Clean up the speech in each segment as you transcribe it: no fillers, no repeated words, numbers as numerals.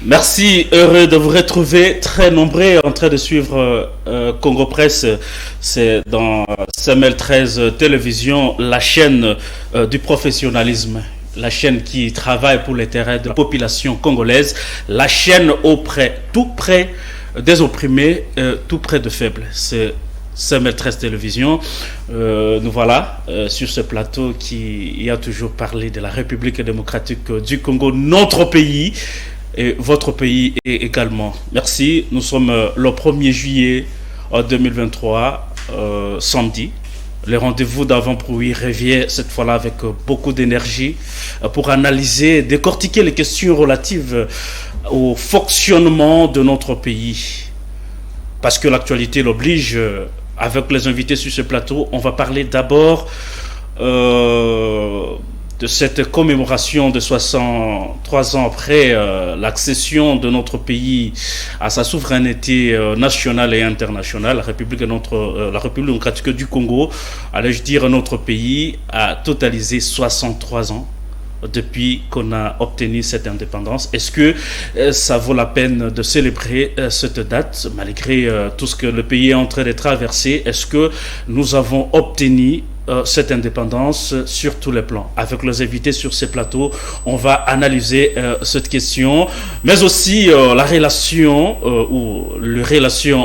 Merci, heureux de vous retrouver, très nombreux en train de suivre Congo Presse. C'est dans CML 13 Télévision, la chaîne du professionnalisme, la chaîne qui travaille pour l'intérêt de la population congolaise, la chaîne tout près des opprimés, tout près de faibles. C'est CML 13 Télévision. Nous voilà sur ce plateau qui a toujours parlé de la République démocratique du Congo, notre pays. Et votre pays également. Merci. Nous sommes le 1er juillet 2023, samedi. Le rendez-vous d'avant-bruit revient cette fois-là avec beaucoup d'énergie pour analyser, décortiquer les questions relatives au fonctionnement de notre pays. Parce que l'actualité l'oblige, avec les invités sur ce plateau, on va parler d'abord de cette commémoration de 63 ans après l'accession de notre pays à sa souveraineté nationale et internationale. La République démocratique du Congo, allais-je dire, notre pays a totalisé 63 ans depuis qu'on a obtenu cette indépendance. Est-ce que ça vaut la peine de célébrer cette date malgré tout ce que le pays est en train de traverser? Est-ce que nous avons obtenu cette indépendance sur tous les plans? Avec les invités sur ces plateaux, on va analyser cette question, mais aussi la relation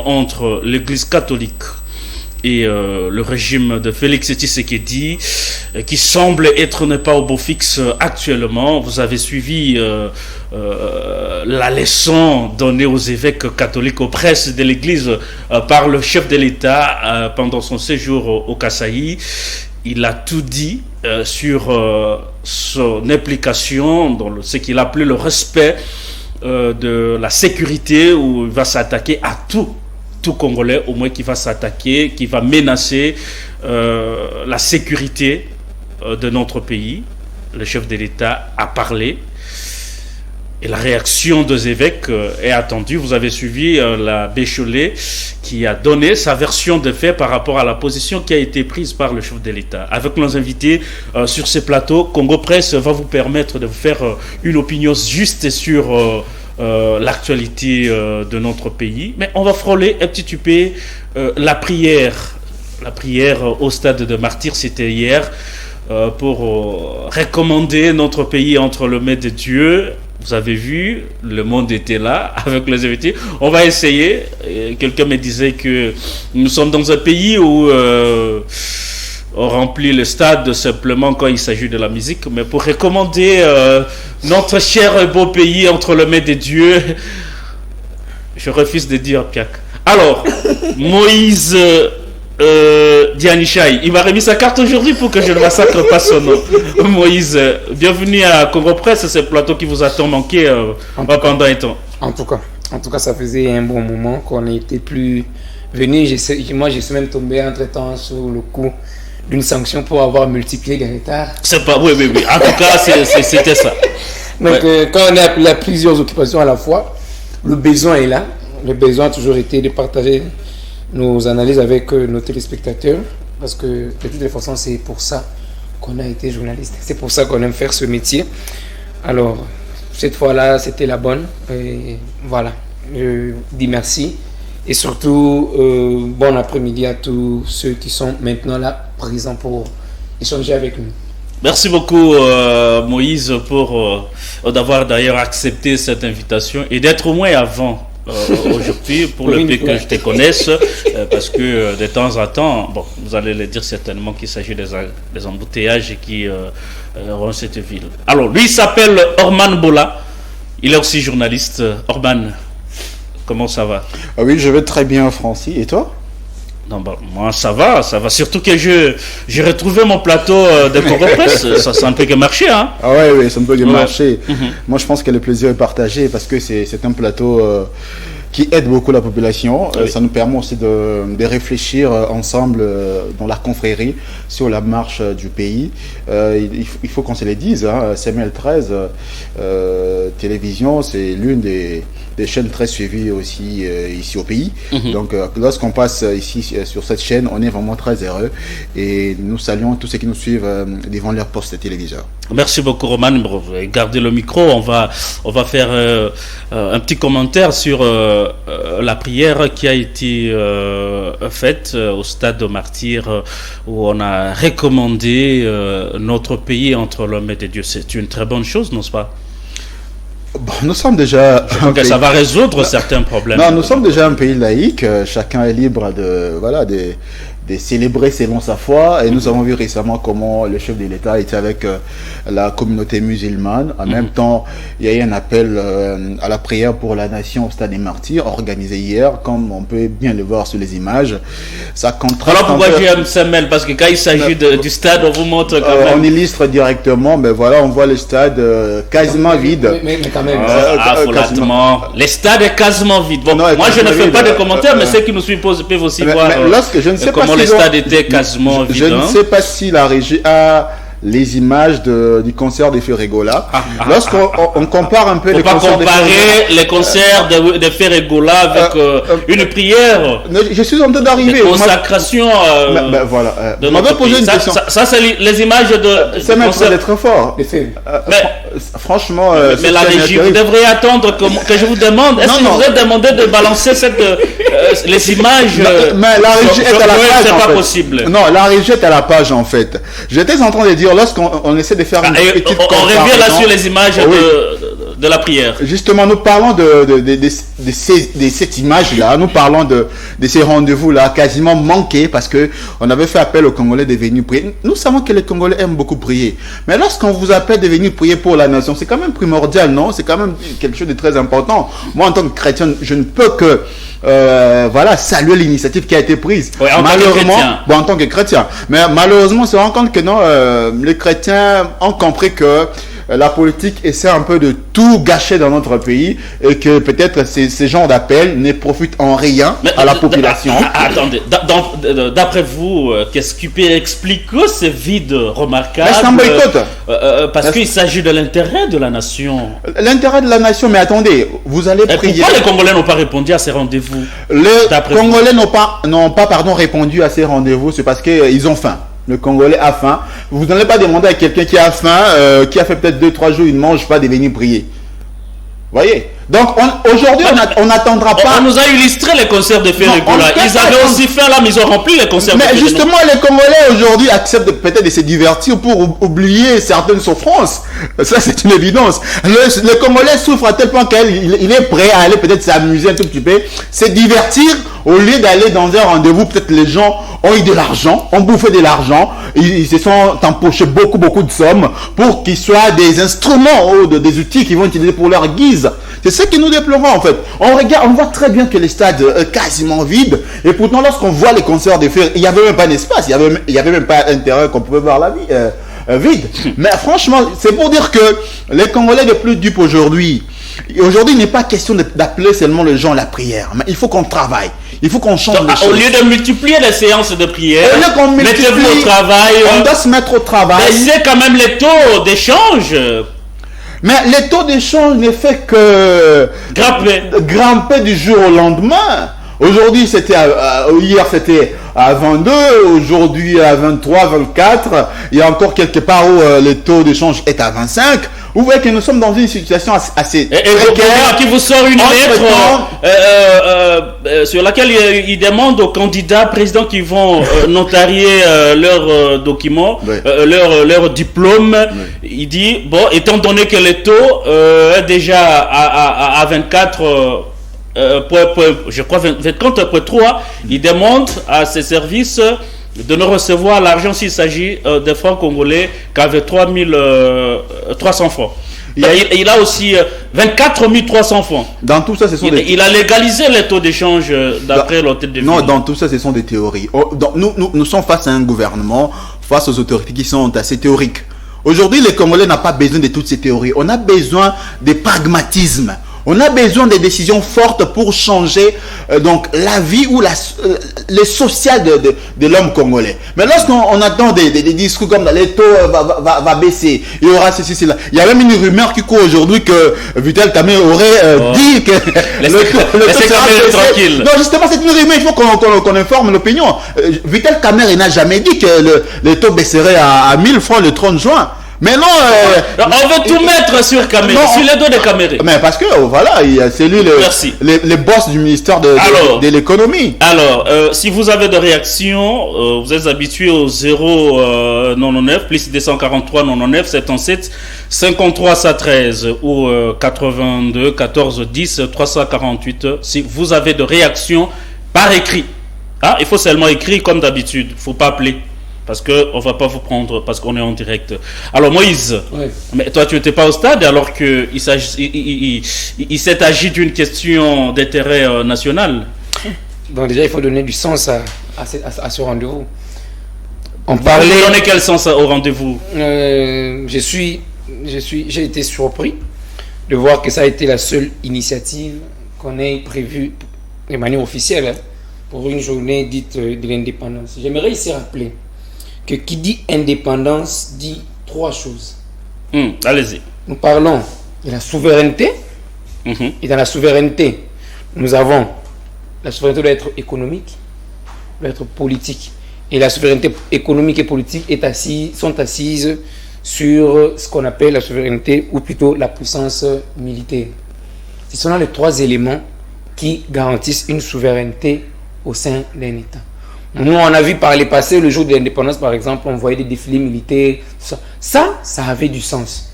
entre l'Église catholique et le régime de Félix Tshisekedi, qui semble être ne pas au beau fixe actuellement. Vous avez suivi la leçon donnée aux évêques catholiques, aux presses de l'Église par le chef de l'État pendant son séjour au Kasaï. Il a tout dit sur son implication dans ce qu'il a appelé le respect de la sécurité, où il va s'attaquer à tout Congolais, au moins qui va s'attaquer, qui va menacer la sécurité de notre pays. Le chef de l'État a parlé et la réaction des évêques est attendue. Vous avez suivi l'abbé Chollet qui a donné sa version de fait par rapport à la position qui a été prise par le chef de l'État. Avec nos invités sur ces plateaux, Congo Presse va vous permettre de vous faire une opinion juste sur l'actualité de notre pays. Mais on va frôler un petit peu la prière au stade de martyrs, c'était hier, pour recommander notre pays entre les mains de Dieu. Vous avez vu, le monde était là avec les invités. On va essayer. Quelqu'un me disait que nous sommes dans un pays où on remplit le stade simplement quand il s'agit de la musique, mais pour recommander notre cher et beau pays entre les mains de Dieu, je refuse de dire Piak. Alors, Moïse Dianichai, il m'a remis sa carte aujourd'hui pour que je ne massacre pas son nom. Moïse, bienvenue à Congo Presse, c'est le plateau qui vous a tant manqué pendant un temps. En tout cas, ça faisait un bon moment qu'on n'était plus venu. Moi, je suis même tombé entre-temps sur le coup d'une sanction pour avoir multiplié les retards. C'est pas, oui. En tout cas, c'était ça. Donc, quand on est appelé à plusieurs occupations à la fois, le besoin est là. Le besoin a toujours été de partager nos analyses avec nos téléspectateurs, parce que de toutes les façons, c'est pour ça qu'on a été journaliste. C'est pour ça qu'on aime faire ce métier. Alors, cette fois-là, c'était la bonne. Et voilà, je dis merci. Et surtout, bon après-midi à tous ceux qui sont maintenant là, présents pour échanger avec nous. Merci beaucoup Moïse pour d'avoir d'ailleurs accepté cette invitation et d'être au moins avant aujourd'hui pour le peu que je te connaisse, parce que de temps en temps, bon, vous allez le dire certainement qu'il s'agit des embouteillages qui rendent cette ville. Alors, lui il s'appelle Orman Bola, il est aussi journaliste. Orman, comment ça va? Ah oui, je vais très bien, Francis. Et toi? Non, bah, moi ça va. Surtout que j'ai retrouvé mon plateau de Congo Presse. Ça un peu que marché, hein? Ah ouais, ça ne peut que marcher. Moi, je pense que le plaisir est partagé parce que c'est un plateau qui aide beaucoup la population. Ça nous permet aussi de réfléchir ensemble dans la confrérie sur la marche du pays. Il faut qu'on se le dise, hein, CML 13 télévision, c'est l'une des chaînes très suivies aussi ici au pays. Donc lorsqu'on passe ici sur cette chaîne, on est vraiment très heureux et nous saluons tous ceux qui nous suivent devant leur poste de téléviseur. Merci beaucoup Roman. Gardez le micro, on va faire un petit commentaire sur la prière qui a été faite au stade de Martyrs où on a recommandé notre pays entre l'homme et Dieu. C'est une très bonne chose, n'est-ce pas? Bon, nous sommes déjà... Je crois que ça va résoudre certains problèmes. Non, nous sommes déjà un pays laïque. Chacun est libre de célébrer selon sa foi. Et nous avons vu récemment comment le chef de l'État était avec la communauté musulmane. En même temps, il y a eu un appel à la prière pour la nation au stade des Martyrs, organisé hier, comme on peut bien le voir sur les images. Ça contraste. Alors pourquoi j'aime CML? Parce que quand il s'agit du stade, on vous montre quand même. On illustre directement, mais voilà, on voit le stade quasiment vide. Mais quand même. Le stade est quasiment vide. Bon, Non, moi je ne fais pas de commentaires, mais ceux qui nous suivent peuvent aussi voir je ne sais comment pas le stade était quasiment vide. Je ne sais pas si la régie a les images du concert de Ferregola. Lorsqu'on compare un peu les concerts de Ferregola, les concerts de Ferregola avec une prière. Je suis en train d'arriver. Consacration. Voilà. On m'avait posé une question. Ça c'est les images de. C'est même très fort. Franchement. Mais la régie, vous devriez attendre que je vous demande. Est-ce que vous avez demandé de balancer les images? Mais la régie est à la page. C'est pas possible. Non, la régie est à la page en fait. J'étais en train de dire lorsqu'on essaie de faire une petite on revient là sur les images de la prière. Justement, nous parlons de cette image-là, nous parlons de ces rendez-vous-là quasiment manqués parce que on avait fait appel aux Congolais de venir prier. Nous savons que les Congolais aiment beaucoup prier. Mais lorsqu'on vous appelle de venir prier pour la nation, c'est quand même primordial, non? C'est quand même quelque chose de très important. Moi, en tant que chrétien, je ne peux que saluer l'initiative qui a été prise. Oui, en tant que chrétien. Mais malheureusement, on se rend compte que non, les chrétiens ont compris que la politique essaie un peu de tout gâcher dans notre pays et que peut-être ces genres d'appels ne profitent en rien à la population. Attendez, d'après vous, qu'est-ce qui peut expliquer ce vide remarquable? Parce qu'il s'agit de l'intérêt de la nation. L'intérêt de la nation, mais attendez, vous allez prier. Pourquoi les Congolais n'ont pas répondu à ces rendez-vous? Les Congolais n'ont pas répondu à ces rendez-vous, c'est parce qu'ils ont faim. Le Congolais a faim. Vous n'allez pas demander à quelqu'un qui a faim, qui a fait peut-être 2-3 jours, il ne mange pas, de venir prier. Voyez? Donc aujourd'hui, on n'attendra pas. On nous a illustré les concerts de Ferregola. Ils avaient aussi faim là, mais ils ont rempli les concerts. Mais justement, les Congolais aujourd'hui acceptent peut-être de se divertir pour oublier certaines souffrances. Ça, c'est une évidence. Le Congolais souffre à tel point qu'il est prêt à aller peut-être s'amuser un tout petit peu, se divertir au lieu d'aller dans un rendez-vous. Peut-être les gens ont eu de l'argent, ont bouffé de l'argent, ils se sont empochés beaucoup de sommes pour qu'ils soient des instruments ou des outils qu'ils vont utiliser pour leur guise. C'est ce que nous déplorons en fait. On voit très bien que les stades quasiment vides et pourtant lorsqu'on voit les concerts de fer, il n'y avait même pas d'espace, il n'y avait même pas un terrain qu'on pouvait voir la vie vide. Mais franchement, c'est pour dire que les Congolais les plus dupes aujourd'hui, il n'est pas question d'appeler seulement les gens à la prière, mais il faut qu'on travaille. Il faut qu'on change les choses. Au lieu de multiplier les séances de prière, mettez-vous au travail. On doit se mettre au travail. Baissez quand même les taux d'échange. Mais les taux d'échange ne fait que grimper du jour au lendemain. Aujourd'hui, hier c'était à 22, aujourd'hui à 23, 24. Il y a encore quelque part où le taux d'échange est à 25. Vous voyez que nous sommes dans une situation assez précaire. Qui vous sort une lettre sur laquelle il demande aux candidats présidents qui vont notarier leurs documents, leur diplôme. Oui. Il dit, bon, étant donné que le taux est déjà à 24... je crois 24,3, il demande à ses services de ne recevoir l'argent s'il s'agit de francs congolais qu'avec 300 francs. Il a aussi 24 300 francs. Dans tout ça, il a légalisé les taux d'échange d'après l'hôtel de ville. Non, dans tout ça, ce sont des théories. Nous sommes face à un gouvernement, face aux autorités qui sont assez théoriques. Aujourd'hui, les Congolais n'ont pas besoin de toutes ces théories. On a besoin de pragmatisme. On a besoin des décisions fortes pour changer donc la vie ou le social de l'homme congolais. Mais lorsqu'on attend des discours comme les taux va baisser, il y aura ceci, cela. Il y a même une rumeur qui court aujourd'hui que Vital Kamerhe aurait dit que le taux sera tranquille. Non, justement, c'est une rumeur. Il faut qu'on informe l'opinion. Vital Kamerhe n'a jamais dit que le taux baisserait à 1000 francs le 30 juin. Mais non, on veut tout mettre sur Kamerhe, sur les dos de Kamerhe. Mais parce que voilà, c'est lui le boss du ministère de l'économie. Alors, si vous avez des réactions, vous êtes habitués au 099 plus 243 99 77 53 113 ou 82 14 10 348. Si vous avez des réactions par écrit, il faut seulement écrire comme d'habitude. Il ne faut pas appeler. Parce qu'on ne va pas vous prendre, parce qu'on est en direct. Alors Moïse, mais toi tu n'étais pas au stade alors qu'il s'est agi d'une question d'intérêt national. Donc déjà il faut donner du sens à ce rendez-vous. Vous donnez quel sens au rendez-vous? J'ai été surpris de voir que ça a été la seule initiative qu'on ait prévue de manière officielle pour une journée dite de l'indépendance. J'aimerais ici rappeler que qui dit indépendance dit trois choses. Allez-y. Nous parlons de la souveraineté. Et dans la souveraineté, nous avons la souveraineté doit être économique, doit être politique. Et la souveraineté économique et politique sont assises sur ce qu'on appelle la souveraineté, ou plutôt la puissance militaire. Ce sont là les trois éléments qui garantissent une souveraineté au sein d'un État. Nous, on a vu par le passé, le jour de l'indépendance, par exemple, on voyait des défilés militaires. Ça avait du sens.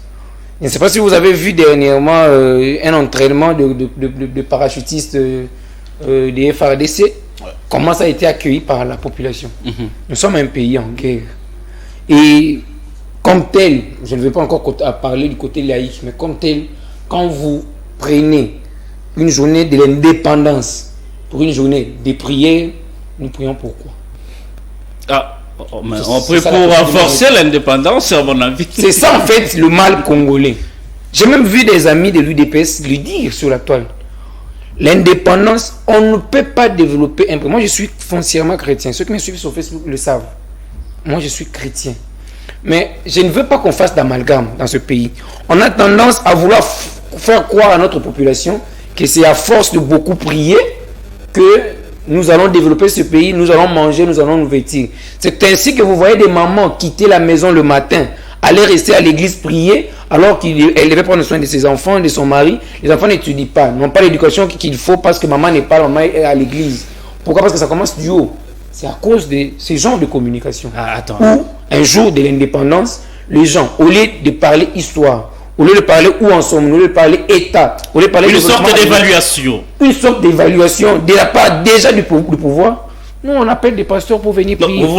Je ne sais pas si vous avez vu dernièrement un entraînement de parachutistes des FARDC. Comment ça a été accueilli par la population. Nous sommes un pays en guerre. Et comme tel, je ne vais pas encore parler du côté laïque, mais comme tel, quand vous prenez une journée de l'indépendance pour une journée de prière, nous prions pourquoi? On prie pour renforcer l'indépendance, à mon avis. C'est ça en fait le mal congolais. J'ai même vu des amis de l'UDPS lui dire sur la toile. L'indépendance, on ne peut pas développer un peu. Moi je suis foncièrement chrétien. Ceux qui me suivent sur Facebook le savent. Moi je suis chrétien. Mais je ne veux pas qu'on fasse d'amalgame dans ce pays. On a tendance à vouloir faire croire à notre population que c'est à force de beaucoup prier que nous allons développer ce pays, nous allons manger, nous allons nous vêtir. C'est ainsi que vous voyez des mamans quitter la maison le matin, aller rester à l'église prier, alors qu'elle devait prendre soin de ses enfants, de son mari. Les enfants n'étudient pas, n'ont pas l'éducation qu'il faut parce que maman n'est pas là, maman est à l'église. Pourquoi? Parce que ça commence du haut. C'est à cause de ce genre de communication. Où, un jour de l'indépendance, les gens, au lieu de parler histoire, au lieu de parler où en sommes, au lieu de parler État, au lieu de parler une sorte d'évaluation. Une sorte d'évaluation de la part déjà du pouvoir. Nous, on appelle des pasteurs pour venir prier. Donc,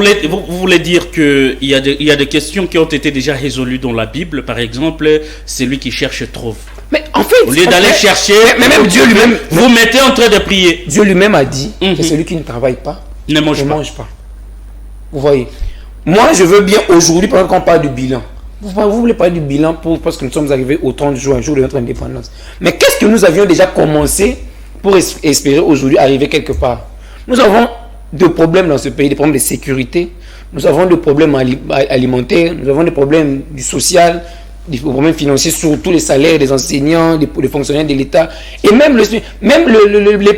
vous voulez dire qu'il y a des questions qui ont été déjà résolues dans la Bible, par exemple, celui qui cherche trouve. Mais en fait, au lieu d'aller chercher, mais même Dieu lui-même, vous mettez en train de prier. Dieu lui-même a dit que celui qui ne travaille pas ne mange pas. Vous voyez. Moi, je veux bien aujourd'hui, par exemple, qu'on parle du bilan. Vous voulez parler du bilan parce que nous sommes arrivés au 30 juin, jour de notre indépendance. Mais qu'est-ce que nous avions déjà commencé pour espérer aujourd'hui arriver quelque part? Nous avons des problèmes dans ce pays, des problèmes de sécurité, nous avons des problèmes alimentaires, nous avons des problèmes du social, des problèmes financiers, surtout les salaires des enseignants, des fonctionnaires de l'État, et même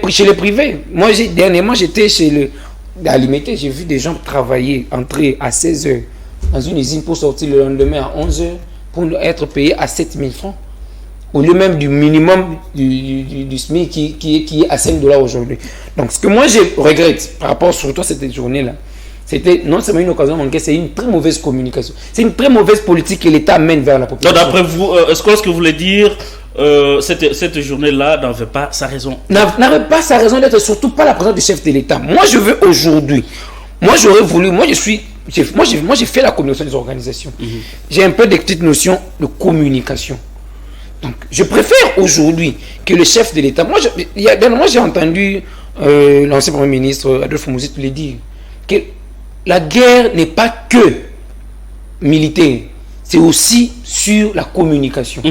chez les privés. Moi, dernièrement, j'étais chez l'Alimité, j'ai vu des gens travailler, entrer à 16 heures dans une usine pour sortir le lendemain à 11 heures pour être payé à 7 000 francs. Au lieu même du minimum du SMIC qui est à 5 $ aujourd'hui. Donc ce que moi je regrette par rapport surtout à cette journée-là, c'était non seulement une occasion manquée, c'est une très mauvaise communication. C'est une très mauvaise politique que l'État mène vers la population. D'après vous, est-ce que vous voulez dire cette journée-là n'avait pas sa raison? N'avait pas sa raison d'être, surtout pas la présence du chef de l'État. Moi je veux aujourd'hui, moi j'aurais voulu, moi j'ai fait la communication des organisations. J'ai un peu des petites notions de communication. Donc, je préfère aujourd'hui que le chef de l'État... Moi, j'ai entendu l'ancien Premier ministre Adolphe Mouzitu le dire, que la guerre n'est pas que militaire, c'est aussi sur la communication.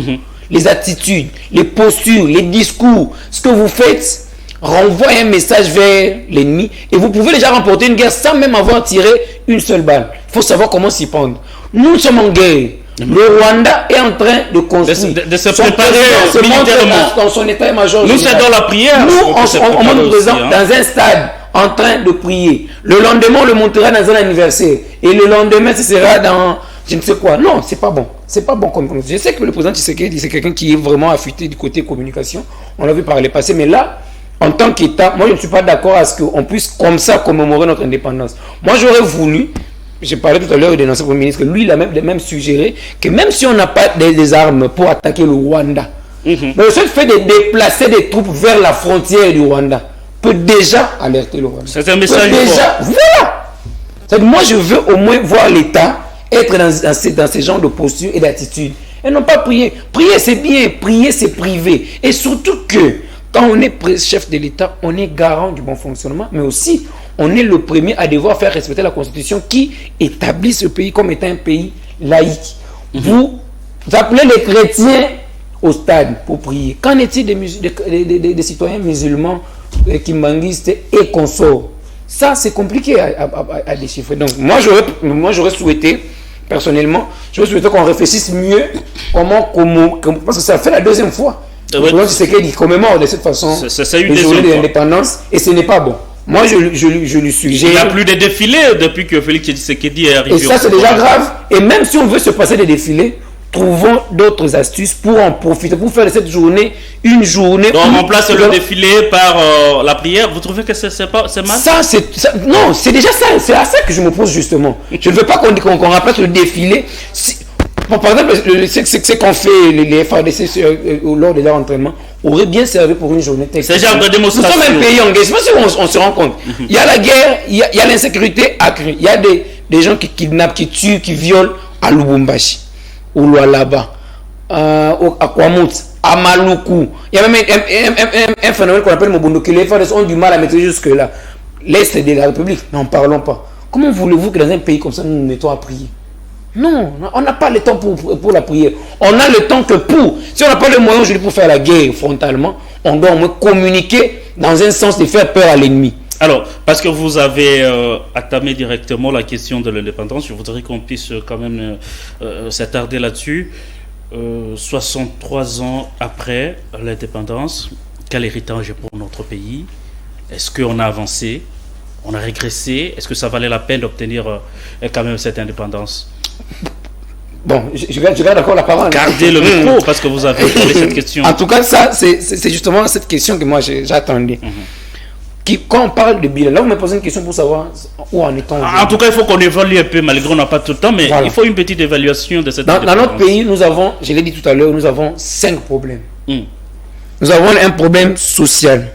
les attitudes, les postures, les discours, ce que vous faites renvoie un message vers l'ennemi et vous pouvez déjà remporter une guerre sans même avoir tiré une seule balle. Il faut savoir comment s'y prendre. Nous sommes en guerre. Le Rwanda est en train de construire. De se préparer militairement. Dans son état-major. Nous, c'est dans la prière. Nous, on monte présent dans un stade en train de prier. Le lendemain, on le montera dans un anniversaire. Et le lendemain, ce sera dans je ne sais quoi. Non, c'est pas bon. C'est pas bon comme je sais que le président Tshisekedi, c'est quelqu'un qui est vraiment affûté du côté communication. On l'a vu par le passé. Mais là, en tant qu'État, moi, je ne suis pas d'accord à ce qu'on puisse comme ça commémorer notre indépendance. Moi, j'aurais voulu, j'ai parlé tout à l'heure de l'ancien Premier ministre, lui, il a même suggéré que même si on n'a pas des armes pour attaquer le Rwanda, mais le seul fait de déplacer des troupes vers la frontière du Rwanda peut déjà alerter le Rwanda. C'est un message déjà, voilà. Moi, je veux au moins voir l'État être dans ce genre de posture et d'attitude. Et non pas prier. Prier, c'est bien. Prier, c'est privé. Et surtout que, quand on est chef de l'État, on est garant du bon fonctionnement, mais aussi, on est le premier à devoir faire respecter la Constitution qui établit ce pays comme étant un pays laïque. Vous appelez les chrétiens au stade pour prier. Qu'en est-il des citoyens musulmans, kimbanguistes et consorts? Ça, c'est compliqué à déchiffrer. Donc, moi, j'aurais souhaité, personnellement, qu'on réfléchisse mieux comment, parce que ça fait la deuxième fois. Le président Tshisekedi commémore de cette façon le journée de l'indépendance et ce n'est pas bon. Moi, je lui suggère. Il n'y a plus de défilés depuis que Félix Tshisekedi est arrivé. Et ça, c'est déjà grave. Et même si on veut se passer des défilés, trouvons d'autres astuces pour en profiter, pour faire de cette journée une journée. Donc, on remplace le défilé par la prière. Vous trouvez que c'est mal? Non, c'est déjà ça. C'est à ça que je me pose justement. Je ne veux pas qu'on remplace le défilé. Bon, par exemple, ce qu'on fait les FARDC lors de leur entraînement aurait bien servi pour une journée technique. C'est genre de démonstration. Nous sommes un pays en guerre. Je ne sais pas si on se rend compte. Il y a la guerre, il y a l'insécurité accrue. Il y a des gens qui kidnappent, qui tuent, qui violent à Lubumbashi, au Lualaba, à Kwamut, à Maluku. Il y a même un phénomène qu'on appelle Mobundo, que les FARDC ont du mal à maîtriser jusque-là. L'Est de la République, n'en parlons pas. Comment voulez-vous que dans un pays comme ça, nous nous mettons à prier? Non, on n'a pas le temps pour la prière. On a le temps que pour. Si on n'a pas le moyen aujourd'hui pour faire la guerre frontalement, on doit au moins communiquer dans un sens de faire peur à l'ennemi. Alors, parce que vous avez attamé directement la question de l'indépendance, je voudrais qu'on puisse quand même s'attarder là-dessus. 63 ans après l'indépendance, quel héritage pour notre pays? Est-ce qu'on a avancé? On a régressé? Est-ce que ça valait la peine d'obtenir quand même cette indépendance? Bon, je garde encore la parole. Gardez le micro parce que vous avez posé cette question. En tout cas, ça, c'est justement cette question que moi j'attendais. Quand on parle de bilan, là vous me posez une question pour savoir où en est-on. En tout cas, il faut qu'on évalue un peu, malgré on n'a pas tout le temps, mais voilà. Il faut une petite évaluation de cette indépendance. Dans notre pays, nous avons, je l'ai dit tout à l'heure, nous avons 5 problèmes. Nous avons un problème social.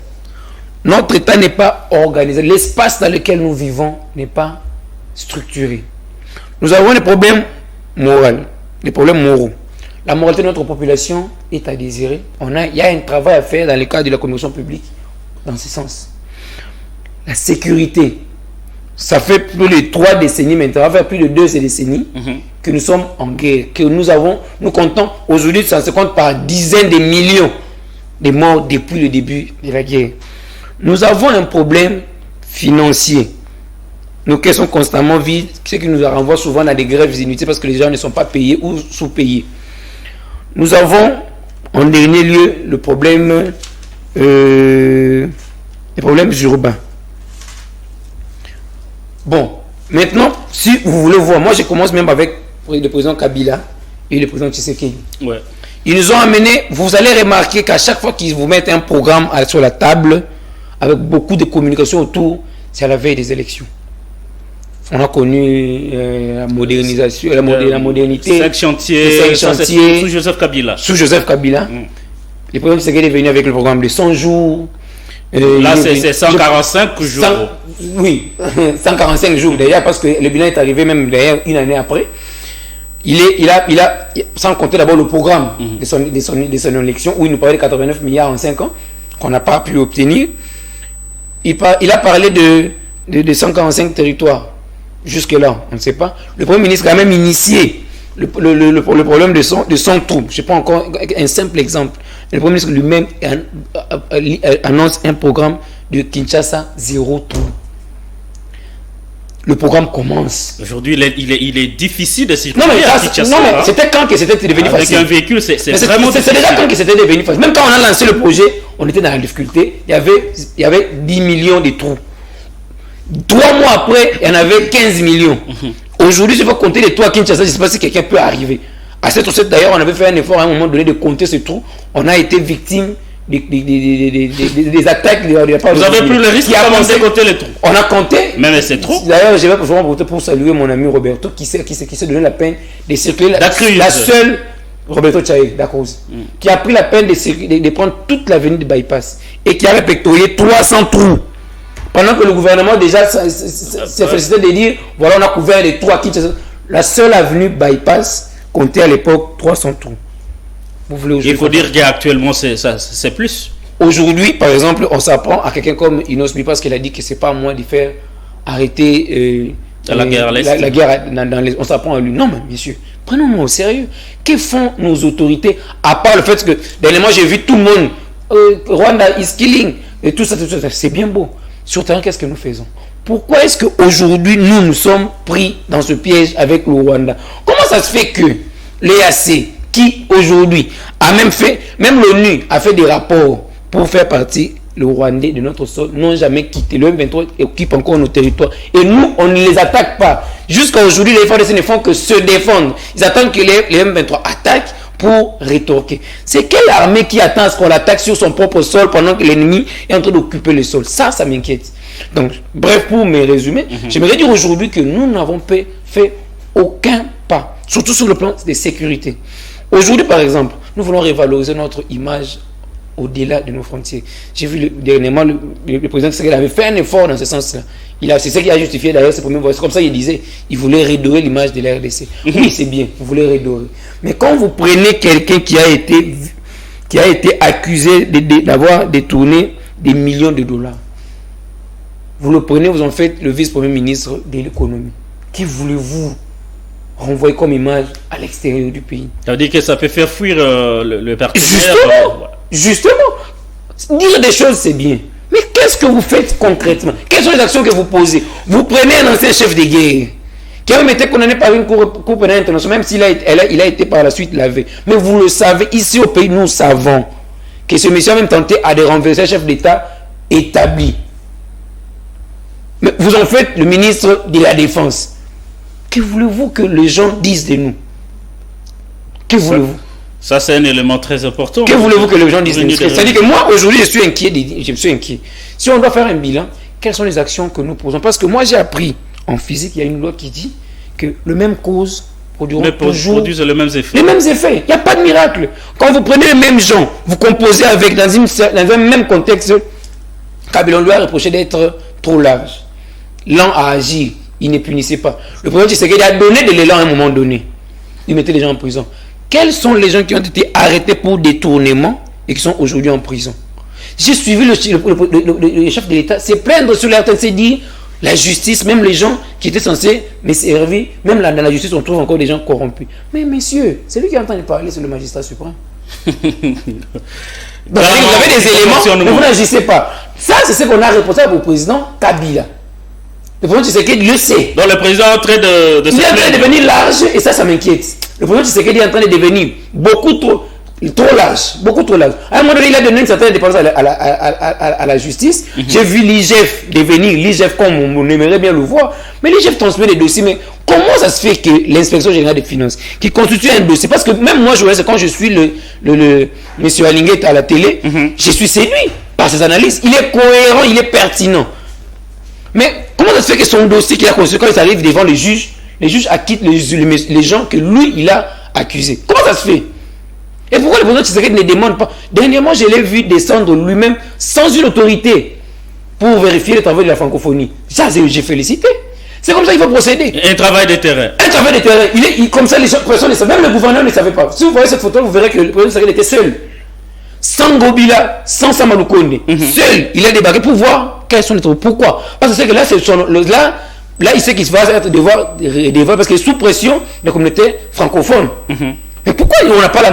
Notre État n'est pas organisé. L'espace dans lequel nous vivons n'est pas structuré. Nous avons des problèmes moraux, des problèmes moraux. La moralité de notre population est à désirer. Il y a un travail à faire dans le cadre de la communication publique dans ce sens. La sécurité. Ça fait plus de 3 décennies maintenant, ça fait plus de 2 décennies que nous sommes en guerre. Que nous comptons aujourd'hui, ça se compte par dizaines de millions de morts depuis le début de la guerre. Nous avons un problème financier. Nos caisses sont constamment vides, ce qui nous renvoie souvent à des grèves inutiles parce que les gens ne sont pas payés ou sous-payés. Nous avons, en dernier lieu, le problème, les problèmes urbains. Bon, maintenant, si vous voulez voir, moi je commence même avec le président Kabila et le président Tshisekedi. Ouais. Ils nous ont amené, vous allez remarquer qu'à chaque fois qu'ils vous mettent un programme sur la table, avec beaucoup de communication autour, c'est à la veille des élections. On a connu la modernisation, la modernité. 5 chantiers, sous Joseph Kabila. Sous Joseph Kabila. Le président Tshisekedi est venu avec le programme de 100 jours. Là, c'est 145 jours. Oui, 145 jours d'ailleurs, parce que le bilan est arrivé même d'ailleurs une année après. Il a sans compter d'abord le programme de son élection, où il nous parlait de 89 milliards en 5 ans, qu'on n'a pas pu obtenir. Il a parlé de 145 territoires. Jusque-là, on ne sait pas. Le Premier ministre a même initié le problème de son trou. Je prends encore un simple exemple. Le Premier ministre lui-même annonce un programme de Kinshasa zéro trou. Le programme commence. Aujourd'hui, il est difficile de circuler à Kinshasa. Non, mais c'était quand que c'était devenu facile. Avec un véhicule, c'est vraiment difficile. C'est déjà quand que c'était devenu facile. Même quand on a lancé le projet, on était dans la difficulté. Il y avait 10 millions de trous. 3 mois après, il y en avait 15 millions. Aujourd'hui, je vais compter les trous à Kinshasa. Je ne sais pas si quelqu'un peut arriver. À cette recette, d'ailleurs, on avait fait un effort à un moment donné de compter ces trous. On a été victime des attaques. Vous avez pris le risque de compter les trous. On a compté. Mais c'est trop. D'ailleurs, je vais vraiment voter pour saluer mon ami Roberto qui s'est donné la peine de circuler. La seule, Roberto Tchaye, d'accord, qui a pris la peine de prendre toute l'avenue de bypass et qui a répertorié 300 trous. Pendant que le gouvernement déjà s'est félicité de dire voilà, on a couvert les trous à Kinshasa. La seule avenue bypass comptait à l'époque 300 trous. Il faut dire qu'actuellement c'est plus. Aujourd'hui, par exemple, on s'apprend à quelqu'un comme Inos Bi parce qu'elle a dit que c'est pas à moi de faire arrêter la guerre à l'Est. La guerre on s'apprend à lui. Non, mais messieurs, prenons-nous au sérieux. Que font nos autorités à part le fait que dernièrement j'ai vu tout le monde Rwanda is killing et tout ça, c'est bien beau. Sur le terrain, qu'est-ce que nous faisons? Pourquoi est-ce qu'aujourd'hui nous sommes pris dans ce piège avec le Rwanda? Comment ça se fait que l'EAC, qui aujourd'hui a même l'ONU a fait des rapports pour faire partie le Rwandais de notre sol, n'ont jamais quitté. Le M23 occupe encore nos territoires. Et nous, on ne les attaque pas. Jusqu'à aujourd'hui, les FARDC ne font que se défendre. Ils attendent que les M23 attaquent pour rétorquer. C'est quelle armée qui attend à ce qu'on l'attaque sur son propre sol pendant que l'ennemi est en train d'occuper le sol? Ça m'inquiète. Donc, bref, pour me résumer, j'aimerais dire aujourd'hui que nous n'avons fait aucun pas, surtout sur le plan de sécurité. Aujourd'hui, par exemple, nous voulons revaloriser notre image au-delà de nos frontières. J'ai vu dernièrement le président Tshisekedi avait fait un effort dans ce sens-là. C'est ce qui a justifié d'ailleurs ses premiers voix. C'est comme ça qu'il disait, il voulait redorer l'image de la RDC. Oui, c'est bien, vous voulez redorer. Mais quand vous prenez quelqu'un qui a été accusé d'avoir détourné des millions de dollars, vous le prenez, vous en faites le vice-premier ministre de l'économie. Qui voulez-vous renvoyer comme image à l'extérieur du pays? Ça veut dire que ça peut faire fuir le partenaire. Justement, dire des choses c'est bien. Mais qu'est-ce que vous faites concrètement? Quelles sont les actions que vous posez? Vous prenez un ancien chef de guerre qui a même été condamné par une cour pénale internationale, même s'il a été par la suite lavé. Mais vous le savez, ici au pays, nous savons que ce monsieur a même tenté à renverser un chef d'État établi. Mais vous en faites le ministre de la Défense. Que voulez-vous que les gens disent de nous? Que voulez-vous? Ça, c'est un élément très important. Que voulez-vous que les gens disent de nous? C'est-à-dire que moi, aujourd'hui, je suis inquiet. Si on doit faire un bilan, quelles sont les actions que nous posons? Parce que moi, j'ai appris en physique, il y a une loi qui dit que le même cause produisent les mêmes effets. Les mêmes effets. Il n'y a pas de miracle. Quand vous prenez les mêmes gens, vous composez avec, dans un même contexte, Kabila, on lui a reproché d'être trop large. Lent à agir, il ne punissait pas. Le président Tshisekedi a donné de l'élan à un moment donné. Il mettait les gens en prison. Quels sont les gens qui ont été arrêtés pour détournement et qui sont aujourd'hui en prison? J'ai suivi le chef de l'État se plaindre sur la RTNC, dire la justice, même les gens qui étaient censés me servir, même dans la justice, on trouve encore des gens corrompus. Mais messieurs, c'est lui qui est en train de parler sur le magistrat suprême. Donc, vous avez des éléments, mais vous n'agissez pas. Ça, c'est ce qu'on a reproché au président Kabila. Le président Tshisekedi le sait. Donc le président est en train de il est en train de devenir large et ça m'inquiète. Le président Tshisekedi est en train de devenir beaucoup trop large. Beaucoup trop large. À un moment donné, il a donné une certaine indépendance à la justice. J'ai vu l'IGF devenir l'IGF comme on aimerait bien le voir. Mais l'IGF transmet les dossiers. Mais comment ça se fait que l'inspection générale des finances, qui constitue un dossier, parce que même moi, quand je suis le monsieur Alinguet à la télé, je suis séduit par ses analyses. Il est cohérent, il est pertinent. Mais comment ça se fait que son dossier qu'il a construit, quand il arrive devant les juges acquittent les gens que lui, il a accusés? Comment ça se fait? Et pourquoi le président Tshisekedi ne demande pas? Dernièrement, je l'ai vu descendre lui-même sans une autorité pour vérifier le travail de la francophonie. Ça, j'ai félicité. C'est comme ça qu'il faut procéder. Un travail de terrain. Un travail de terrain. Comme ça, les personnes ne savaient. Même le gouverneur ne savait pas. Si vous voyez cette photo, vous verrez que le président Tshisekedi était seul. Sans Gobila, sans Samaloukonde. Seul, il a débarqué pour voir quels sont les travaux. Pourquoi? Parce que c'est que là, Là, il sait qu'il va devoir parce qu'il est sous pression de la communauté francophone. Mais pourquoi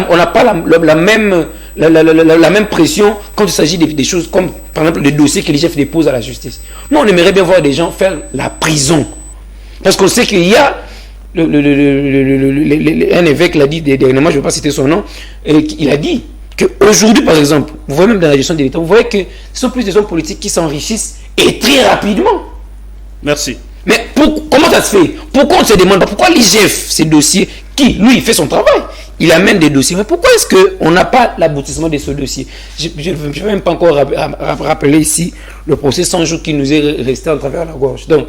on n'a pas la même pression quand il s'agit des choses comme, par exemple, des dossiers que les chefs déposent à la justice? Nous, on aimerait bien voir des gens faire la prison. Parce qu'on sait qu'il y a un évêque l'a dit dernièrement, je ne vais pas citer son nom, il a dit qu'aujourd'hui, par exemple, vous voyez même dans la gestion de l'État, vous voyez que ce sont plus des hommes politiques qui s'enrichissent et très rapidement. Merci. Mais comment ça se fait? Pourquoi on se demande pourquoi l'IGF, ces dossiers, qui, lui, il fait son travail, il amène des dossiers, mais pourquoi est-ce qu'on n'a pas l'aboutissement de ce dossier? Je ne vais même pas encore rappeler ici le procès 100 jours qui nous est resté en travers la gorge. Donc,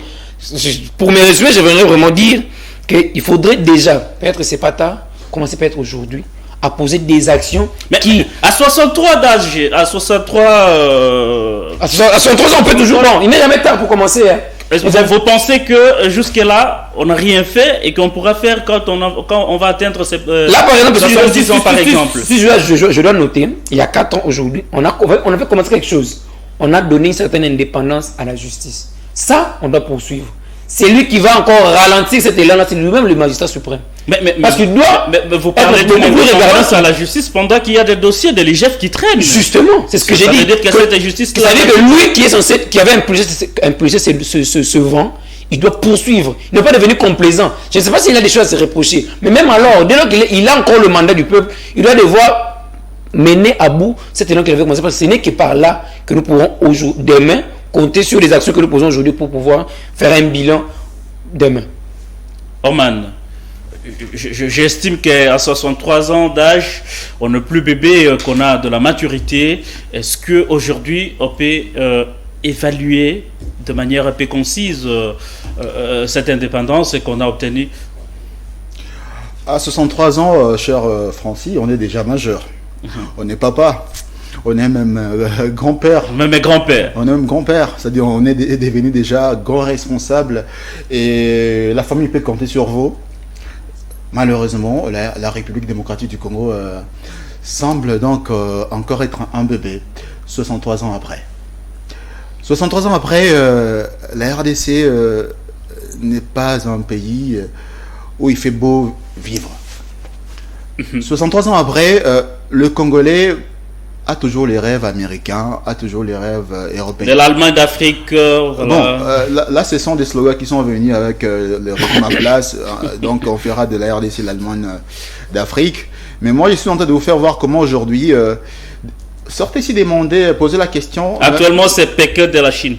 pour mes résumés, j'aimerais vraiment dire qu'il faudrait déjà, peut-être c'est pas tard, commencer peut-être aujourd'hui, à poser des actions qui... À 63 d'âge, à 63 ans, on peut toujours... Non, il n'est jamais tard pour commencer. Hein. Vous pensez que jusque-là, on n'a rien fait et qu'on pourra faire quand on va atteindre ces... Là, par exemple, 70 ans, par exemple. Si je dois noter, il y a 4 ans aujourd'hui, on avait commencé quelque chose. On a donné une certaine indépendance à la justice. Ça, on doit poursuivre. C'est lui qui va encore ralentir cet élan-là, c'est lui-même le magistrat suprême. Parce qu'il doit... Mais vous parlez de l'indépendance à la justice pendant qu'il y a des dossiers de l'IGF qui traînent. Justement, c'est ce que j'ai dit. Ça veut dire que cette justice... C'est-à-dire que lui qui est censé, qui avait impulsé ce vent, il doit poursuivre. Il n'est pas devenu complaisant. Je ne sais pas s'il a des choses à se reprocher. Mais même alors, dès lors qu'il a encore le mandat du peuple, il doit devoir mener à bout cet élan qu'il avait commencé. Parce que ce n'est que par là que nous pourrons demain compter sur les actions que nous posons aujourd'hui pour pouvoir faire un bilan demain. Oman, j'estime qu'à 63 ans d'âge, on n'est plus bébé, qu'on a de la maturité. Est-ce qu'aujourd'hui, on peut évaluer de manière un peu concise cette indépendance qu'on a obtenue? À 63 ans, cher Francis, on est déjà majeur. On est papa. On est même grand-père. Même grand-père. On est même grand-père. C'est-à-dire on est devenu déjà grand responsable. Et la famille peut compter sur vous. Malheureusement, la République démocratique du Congo semble donc encore être un bébé 63 ans après. 63 ans après, la RDC n'est pas un pays où il fait beau vivre. 63 ans après, le Congolais a toujours les rêves américains, a toujours les rêves européens. De l'Allemagne d'Afrique. Bon, là, ce sont des slogans qui sont venus avec le rythme à place. Donc, on fera de la RDC l'Allemagne d'Afrique. Mais moi, je suis en train de vous faire voir comment aujourd'hui, sortez ici demander, posez la question. Actuellement, c'est Pékin de la Chine.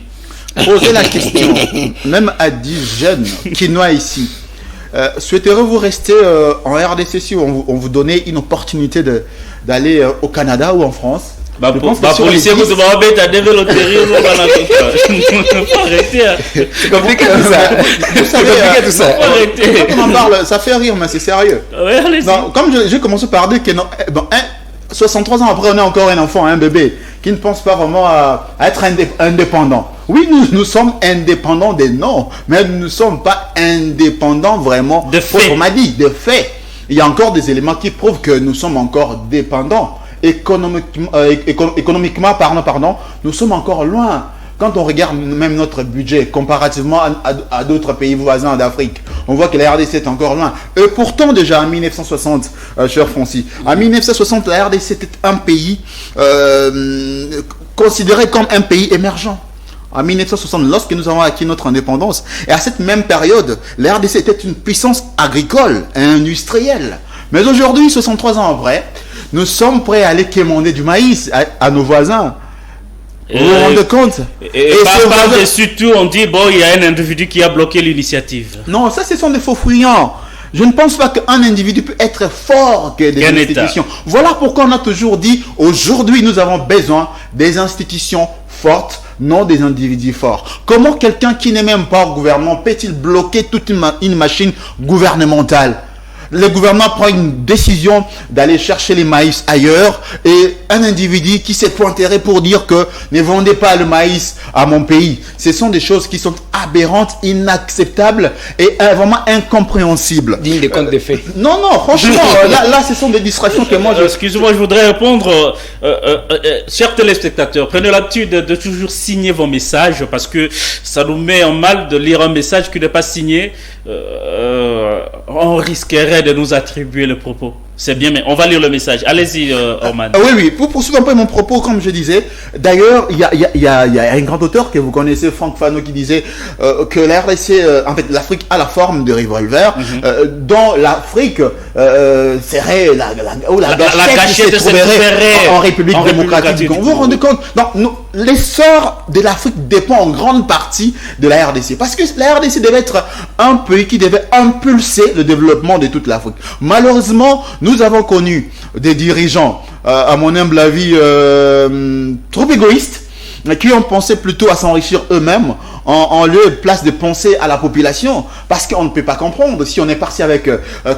Posez la question, même à 10 jeunes Quinois ici. Souhaiterez-vous rester en RDC si on vous donnait une opportunité d'aller au Canada ou en France? Policier, vous avez à devenir loterie, c'est compliqué tout ça. Vous savez, on en parle, ça fait rire, mais c'est sérieux. Non, comme j'ai commencé par dire que non, 63 ans après, on est encore un enfant, un bébé, qui ne pense pas vraiment à être indépendant. Oui, nous sommes indépendants des noms, mais nous ne sommes pas indépendants vraiment de fait. On m'a dit, de fait. Il y a encore des éléments qui prouvent que nous sommes encore dépendants. Économiquement, pardon, nous sommes encore loin. Quand on regarde même notre budget comparativement à d'autres pays voisins d'Afrique, on voit que la RDC est encore loin. Et pourtant, déjà en 1960, cher Francis, en 1960, la RDC était un pays considéré comme un pays émergent. En 1960, lorsque nous avons acquis notre indépendance, et à cette même période, la RDC était une puissance agricole et industrielle. Mais aujourd'hui, 63 ans après, nous sommes prêts à aller quémander du maïs à nos voisins. Vous vous rendez compte? Et surtout, on dit, bon, il y a un individu qui a bloqué l'initiative. Non, ça, ce sont des faux fuyants. Je ne pense pas qu'un individu peut être fort que des institutions. Voilà pourquoi on a toujours dit, aujourd'hui, nous avons besoin des institutions fortes, non des individus forts. Comment quelqu'un qui n'est même pas au gouvernement peut-il bloquer toute une machine gouvernementale? Le gouvernement prend une décision d'aller chercher les maïs ailleurs et un individu qui s'est pointé pour dire que ne vendez pas le maïs à mon pays. Ce sont des choses qui sont aberrante, inacceptable et vraiment incompréhensible. Digne des comptes des faits. Non, franchement, là, ce sont des distractions que moi je... Excusez-moi, je voudrais répondre. Chers téléspectateurs, prenez l'habitude de toujours signer vos messages parce que ça nous met en mal de lire un message qui n'est pas signé. On risquerait de nous attribuer le propos. C'est bien, mais on va lire le message. Allez-y, Orman. Oui, pour poursuivre un peu mon propos, comme je disais, d'ailleurs, il y a un grand auteur que vous connaissez, Franck Fanon, qui disait que la RDC, en fait, l'Afrique a la forme de revolver, dont l'Afrique serait la gâchette qui se trouverait en République démocratique. Vous vous rendez compte? Donc, l'essor de l'Afrique dépend en grande partie de la RDC. Parce que la RDC devait être un pays qui devait impulser le développement de toute l'Afrique. Malheureusement, nous avons connu des dirigeants, à mon humble avis, trop égoïstes, qui ont pensé plutôt à s'enrichir eux-mêmes en lieu et place de penser à la population, parce qu'on ne peut pas comprendre. Si on est parti avec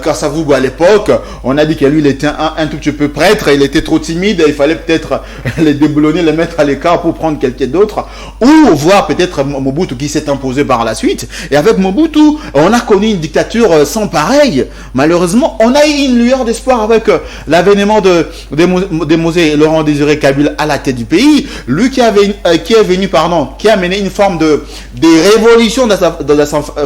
Kassavoubou à l'époque, on a dit que lui il était un tout petit peu prêtre, il était trop timide, il fallait peut-être les déboulonner, les mettre à l'écart pour prendre quelqu'un d'autre, ou voir peut-être Mobutu qui s'est imposé par la suite. Et avec Mobutu, on a connu une dictature sans pareil. Malheureusement, on a eu une lueur d'espoir avec l'avènement de Mosé Laurent Désiré Kabila à la tête du pays, lui qui a mené une forme de révolutions dans sa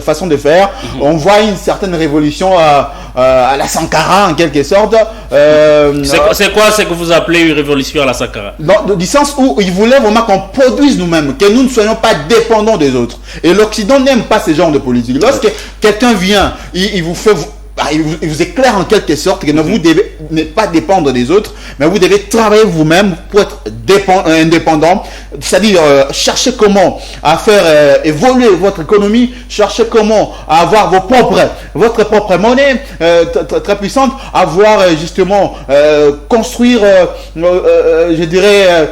façon de faire. On voit une certaine révolution à la Sankara en quelque sorte. C'est quoi ce que vous appelez une révolution à la Sankara? Du sens où il voulait vraiment qu'on produise nous-mêmes, que nous ne soyons pas dépendants des autres. Et l'Occident n'aime pas ce genre de politique. Lorsque quelqu'un vient, il vous fait... il vous éclaire en quelque sorte que vous devez ne pas dépendre des autres, mais vous devez travailler vous-même pour être indépendant, c'est-à-dire chercher comment à faire évoluer votre économie, chercher comment à avoir votre propre monnaie très puissante, avoir justement construire, je dirais,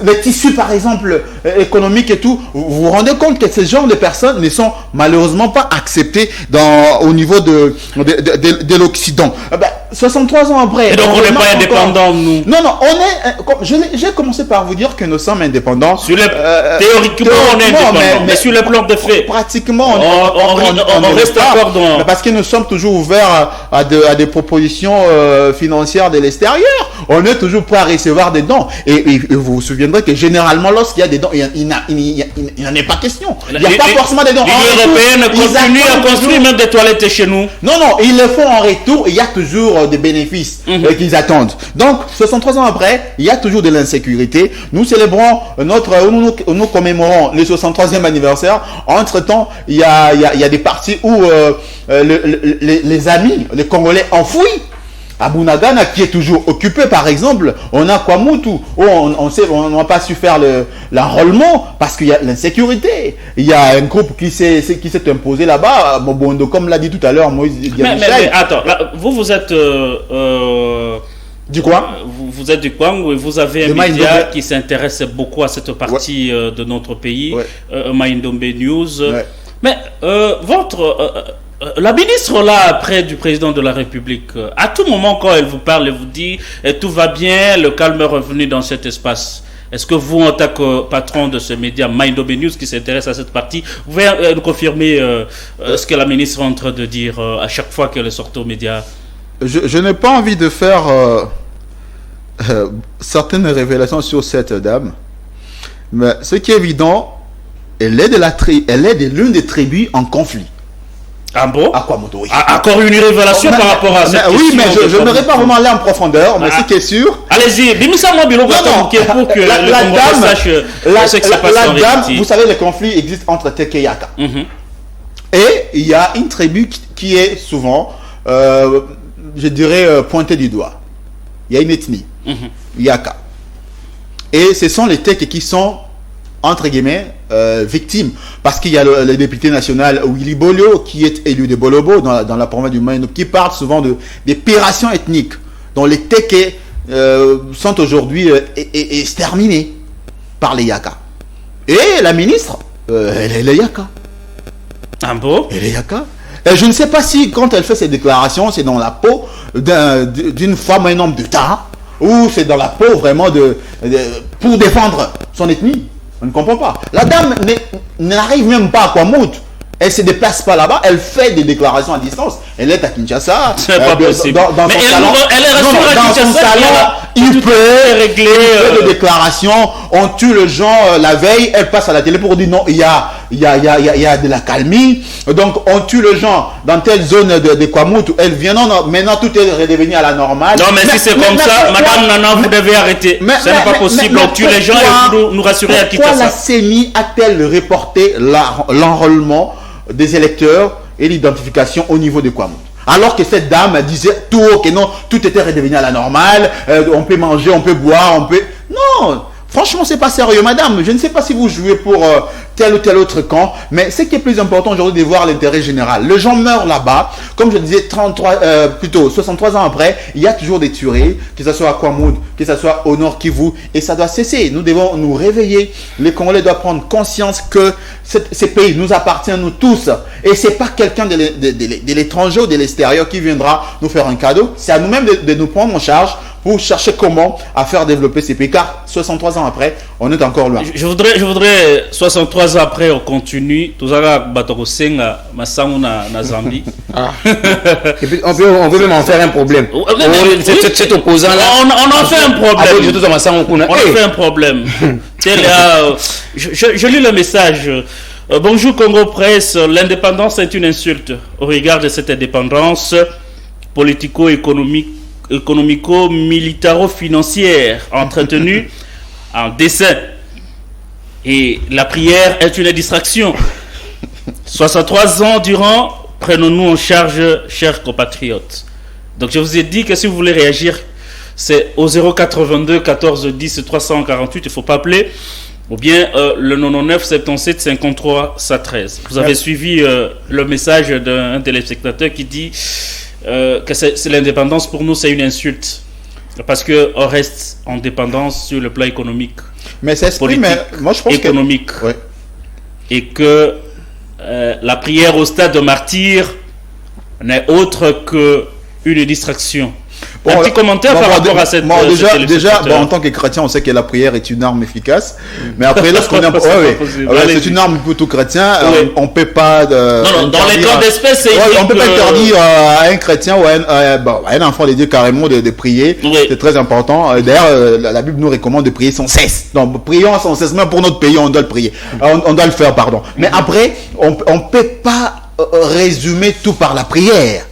les tissus par exemple économiques et tout. Vous vous rendez compte que ces genres de personnes ne sont malheureusement pas acceptées au niveau de l'Occident. 63 ans après. Et donc on n'est pas indépendants, nous. Non, j'ai commencé par vous dire que nous sommes indépendants. Théoriquement, on est indépendants, mais sur le plan de fait. Pratiquement, on reste encore dans... Parce que nous sommes toujours ouverts à des propositions financières de l'extérieur. On est toujours prêt à recevoir des dons. Et vous vous souviendrez que généralement, lorsqu'il y a des dons, il n'en est pas question. Il n'y a pas forcément des dons. L'Union européenne continue à construire même des toilettes chez nous. Non, ils le font en retour et il y a toujours des bénéfices qu'ils attendent. Donc, 63 ans après, il y a toujours de l'insécurité. Nous célébrons nous commémorons le 63e anniversaire. Entre-temps, il y a des parties où les amis, les Congolais enfouis, à Bunagana, qui est toujours occupé, par exemple, on a Kwamutu, où on n'a pas su faire l'enrôlement parce qu'il y a l'insécurité. Il y a un groupe qui s'est imposé là-bas, Mobondo, comme l'a dit tout à l'heure Moïse. Mais attends, là, vous êtes... du quoi? Vous êtes du Kwang et vous avez un média qui s'intéresse beaucoup à cette partie de notre pays, Maindombe News. Ouais. Mais la ministre là, près du président de la République, à tout moment quand elle vous parle, elle vous dit tout va bien, le calme est revenu dans cet espace. Est-ce que vous, en tant que patron de ce média Maindombe News qui s'intéresse à cette partie, vous pouvez nous confirmer ce que la ministre est en train de dire à chaque fois qu'elle sort aux médias? Je n'ai pas envie de faire certaines révélations sur cette dame, mais ce qui est évident, elle est de l'une des tribus en conflit. Ah bon? Akwamoto, oui. Encore une révélation par rapport à cette question. Oui, mais je n'aurais pas vraiment aller en profondeur, mais ce qui est sûr... Allez-y, dis-moi mon bureau pour que la dame sache ce qui se passe en réalité. Vous savez, le conflit existe entre Teke et Yaka. Et il y a une tribu qui est souvent, je dirais, pointée du doigt. Il y a une ethnie, Yaka. Et ce sont les Teke qui sont, entre guillemets, victimes. Parce qu'il y a le député national Willy Bolio, qui est élu de Bolobo, dans la province du Maine, qui parle souvent d'épuration ethnique, dont les Teke sont aujourd'hui exterminés par les Yaka. Et la ministre, elle est Yaka. Ah bon? Elle est Yaka. Et je ne sais pas si, quand elle fait ses déclarations, c'est dans la peau d'une femme, un homme d'État, ou c'est dans la peau vraiment pour défendre son ethnie. On ne comprend pas. La dame n'arrive même pas à Kwamouth. Elle ne se déplace pas là-bas, elle fait des déclarations à distance. Elle est à Kinshasa. C'est pas possible. Dans mais son salon, elle est rassurée à dans son Kinshasa, salon, il peut régler faire des déclarations. On tue le gens la veille, elle passe à la télé pour dire non, il y a de la calmie. Donc on tue le gens dans telle zone de Kwamouth. Elle vient, non, maintenant tout est redevenu à la normale. Non, mais si c'est comme ça, Madame Nana, vous devez arrêter. Ce n'est pas possible. On tue les gens et vous nous rassurez à Kinshasa. Pourquoi la CENI a-t-elle reporté l'enrôlement des électeurs et l'identification au niveau de Kwamouth? Alors que cette dame disait tout haut que non, tout était redevenu à la normale, on peut manger, on peut boire, on peut... Non, franchement, c'est pas sérieux, madame. Je ne sais pas si vous jouez pour tel ou tel autre camp, mais ce qui est plus important aujourd'hui, de voir l'intérêt général. Les gens meurent là-bas, comme je disais, 63 ans après, il y a toujours des tueries, que ce soit à Kwamouth, que ce soit au Nord Kivu, et ça doit cesser. Nous devons nous réveiller. Les Congolais doivent prendre conscience que ces pays nous appartiennent, nous tous, et c'est pas quelqu'un de l'étranger ou de l'extérieur qui viendra nous faire un cadeau. C'est à nous-mêmes de nous prendre en charge pour chercher comment à faire développer ces pays, car 63 ans après, on est encore loin. Je voudrais 63 ans après, on continue. Tout ça, Batokosenga, Massamuna, na Zambie. Et puis, on peut même en faire un problème. Cet opposant-là. On en fait un problème. On en fait un problème. Je lis le message. Bonjour Congo Presse. L'indépendance est une insulte. Au regard de cette indépendance politico-militaro-financière entretenue en dessein. Et la prière est une distraction. 63 ans durant, prenons-nous en charge, chers compatriotes. Donc je vous ai dit que si vous voulez réagir, c'est au 082 14 10 348, il ne faut pas appeler, ou bien le 99 77 53 113. Vous avez suivi le message d'un téléspectateur qui dit que c'est l'indépendance pour nous, c'est une insulte. Parce qu'on reste en dépendance sur le plan économique. Mais c'est politique, moi je pense économique. Et que la prière au stade de martyr n'est autre qu'une distraction. Un petit commentaire par rapport à cette... Déjà, en tant que chrétien, on sait que la prière est une arme efficace. Mais après, lorsqu'on est... c'est une arme pour tout chrétien. On ne peut pas... Non, dans les cas d'espèce, on ne peut pas interdire à un chrétien ou à un enfant de Dieu carrément de prier. C'est très important. D'ailleurs, la Bible nous recommande de prier sans cesse. Donc, prions sans cesse. Même pour notre pays, on doit le prier. On doit le faire, pardon. Mais après, on ne peut pas résumer tout par la prière.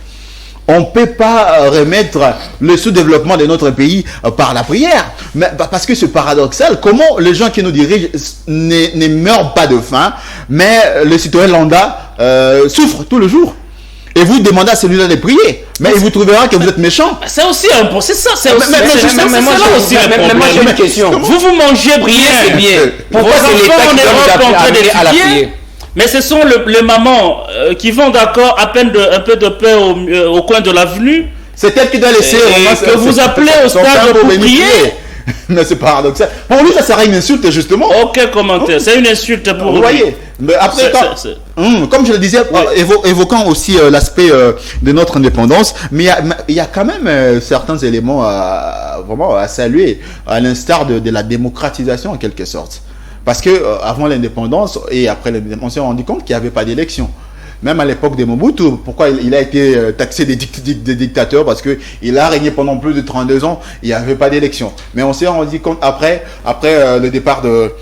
On ne peut pas remettre le sous-développement de notre pays par la prière. Mais, parce que c'est paradoxal. Comment les gens qui nous dirigent ne meurent pas de faim, mais le citoyen lambda souffre tout le jour. Et vous demandez à celui-là de prier. Mais il vous trouvera que vous êtes méchant. C'est aussi un point. C'est ça. C'est aussi une question. Vous mangez, prier, c'est bien. Pourquoi c'est l'État qui doit vous appeler à la prière? Mais ce sont les mamans qui vont d'accord à peine un peu de pain au coin de l'avenue. C'est elle qui doit laisser. Que vous appelez au stade pour prier. Mais c'est paradoxal. Pour lui, ça sera une insulte, justement. Aucun commentaire. C'est une insulte pour vous. Voyez. Mais après, comme je le disais, évoquant aussi l'aspect de notre indépendance, mais il y a quand même certains éléments vraiment à saluer, à l'instar de la démocratisation en quelque sorte. Parce que avant l'indépendance et après l'indépendance, on s'est rendu compte qu'il n'y avait pas d'élection. Même à l'époque de Mobutu, pourquoi il a été taxé des dictateurs? Parce qu'il a régné pendant plus de 32 ans, il n'y avait pas d'élection. Mais on s'est rendu compte après le départ de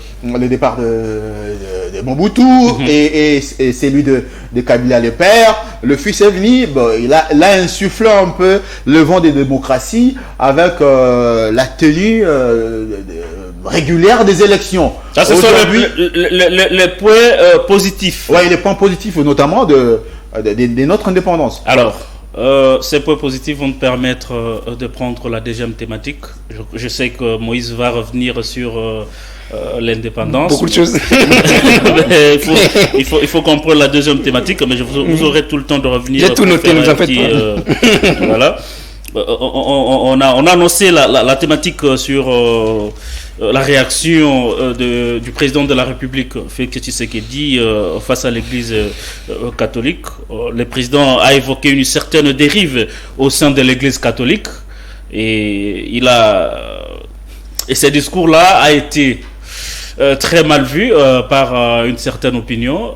Mobutu et celui de Kabila le père, le fils est venu, il a insufflé un peu le vent des démocraties avec la tenue régulière des élections. Ça, ce sont les points positifs. Oui, les points positifs, notamment de notre indépendance. Alors, ces points positifs vont me permettre de prendre la deuxième thématique. Je sais que Moïse va revenir sur l'indépendance. Beaucoup de choses. il faut comprendre la deuxième thématique, mais vous aurez tout le temps de revenir. J'ai tout noté, nous en faites pas. Voilà. On a annoncé la thématique sur la réaction du président de la République, Félix Tshisekedi, face à l'Église catholique. Le président a évoqué une certaine dérive au sein de l'Église catholique et ce discours-là a été très mal vu par une certaine opinion.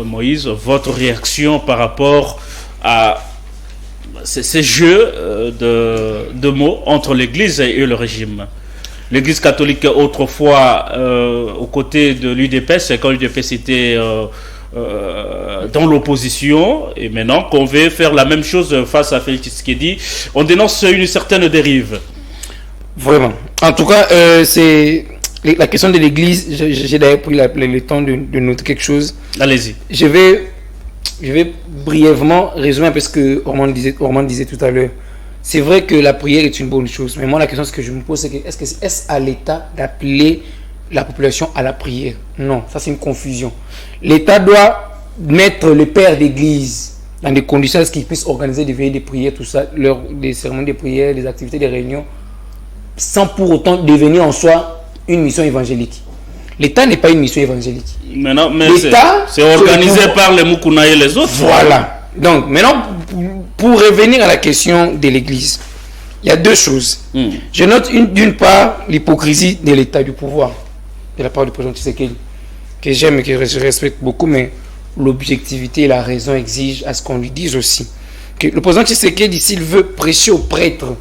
Moïse, votre réaction par rapport à ces jeux de mots entre l'Église et le régime? L'Église catholique autrefois aux côtés de l'UDPS, quand l'UDPS était dans l'opposition, et maintenant qu'on veut faire la même chose face à Félix Tshisekedi, on dénonce une certaine dérive. Vraiment. En tout cas, c'est la question de l'Église. J'ai d'ailleurs pris le temps de noter quelque chose. Allez-y. Je vais brièvement résumer un peu ce que Ormand disait tout à l'heure. C'est vrai que la prière est une bonne chose, mais moi la question que je me pose, c'est que est-ce à l'État d'appeler la population à la prière? Non, ça c'est une confusion. L'État doit mettre les pères d'église dans des conditions à ce qu'ils puissent organiser des veillées de prière, tout ça, des cérémonies de prière, des activités, des réunions, sans pour autant devenir en soi une mission évangélique. L'État n'est pas une mission évangélique. Mais non, mais l'État, c'est organisé par les Mukuna et les autres. Voilà. Donc, maintenant, pour revenir à la question de l'Église, il y a deux choses. Je note d'une part l'hypocrisie de l'État, du pouvoir, de la part du président Tshisekedi, que j'aime et que je respecte beaucoup, mais l'objectivité et la raison exigent à ce qu'on lui dise aussi. Que le président Tshisekedi, s'il veut prêcher aux prêtres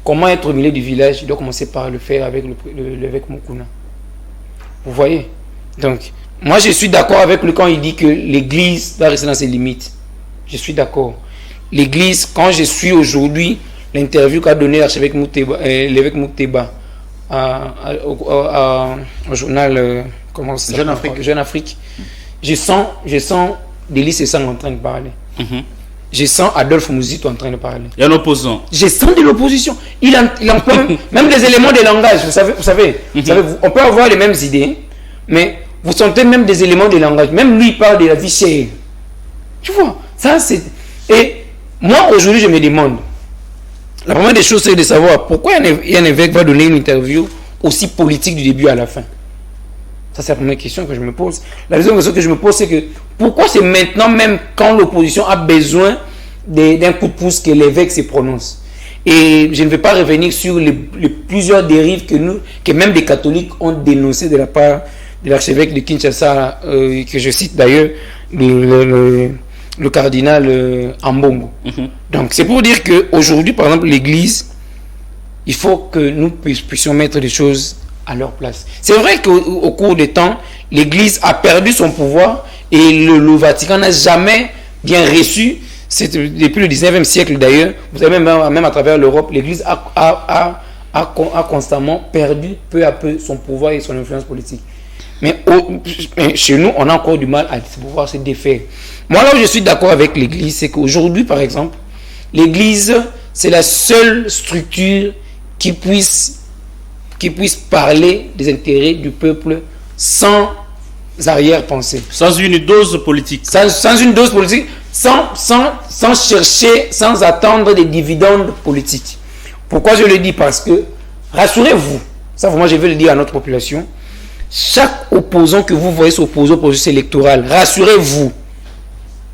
comment être au milieu du village, il doit commencer par le faire avec l'évêque Mukuna. Vous voyez? Donc, moi je suis d'accord avec lui quand il dit que l'Église doit rester dans ses limites. Je suis d'accord. L'Église, quand je suis aujourd'hui, l'interview qu'a donné l'évêque Mouteba au journal Jeune Afrique, je sens Délice Essang en train de parler. Je sens Adolphe Mouzito en train de parler. Il y a un opposant. Je sens de l'opposition. Il emploie même des éléments de langage. Vous savez, on peut avoir les mêmes idées, mais vous sentez même des éléments de langage. Même lui, il parle de la vie chère. Tu vois, ça c'est... Et moi, aujourd'hui, je me demande, la première des choses, c'est de savoir pourquoi un évêque va donner une interview aussi politique du début à la fin. Ça, c'est la première question que je me pose. La deuxième question que je me pose, c'est que pourquoi c'est maintenant, même quand l'opposition a besoin d'un coup de pouce, que l'évêque se prononce. Et je ne vais pas revenir sur les plusieurs dérives que même des catholiques ont dénoncées de la part de l'archevêque de Kinshasa, que je cite d'ailleurs, le cardinal Ambongo. Donc c'est pour dire qu'aujourd'hui, par exemple, l'Église, il faut que nous puissions mettre les choses à leur place. C'est vrai qu'au cours des temps, l'Église a perdu son pouvoir et le Vatican n'a jamais bien reçu. Depuis le 19e siècle d'ailleurs, vous savez, même à travers l'Europe, l'Église a constamment perdu peu à peu son pouvoir et son influence politique. Mais chez nous, on a encore du mal à pouvoir se défaire. Moi, là où je suis d'accord avec l'Église, c'est qu'aujourd'hui, par exemple, l'Église, c'est la seule structure qui puisse parler des intérêts du peuple sans arrière-pensée. Sans une dose politique. Sans une dose politique, sans chercher, sans attendre des dividendes politiques. Pourquoi je le dis? Parce que, rassurez-vous, ça, moi, je veux le dire à notre population, chaque opposant que vous voyez s'opposer au processus électoral, rassurez-vous,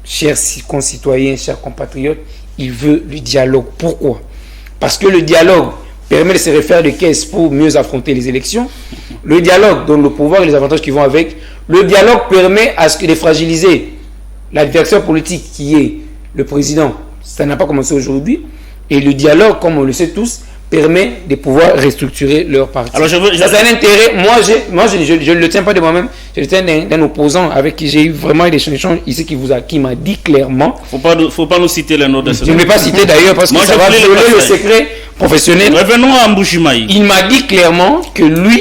chers concitoyens, chers compatriotes, il veut le dialogue. Pourquoi? Parce que le dialogue permet de se refaire de caisse pour mieux affronter les élections. Le dialogue donne le pouvoir et les avantages qui vont avec. Le dialogue permet de fragiliser l'adversaire politique qui est le président. Ça n'a pas commencé aujourd'hui. Et le dialogue, comme on le sait tous, permet de pouvoir restructurer leur parti. Alors ça, c'est un intérêt. Moi, je ne le tiens pas de moi-même. Je le tiens d'un opposant avec qui j'ai eu vraiment des échanges ici qui m'a dit clairement. Faut pas nous citer les noms de ce. Je ne vais pas citer d'ailleurs parce que ça va violer le secret professionnel. Revenons à Mbujimayi. Il m'a dit clairement que lui,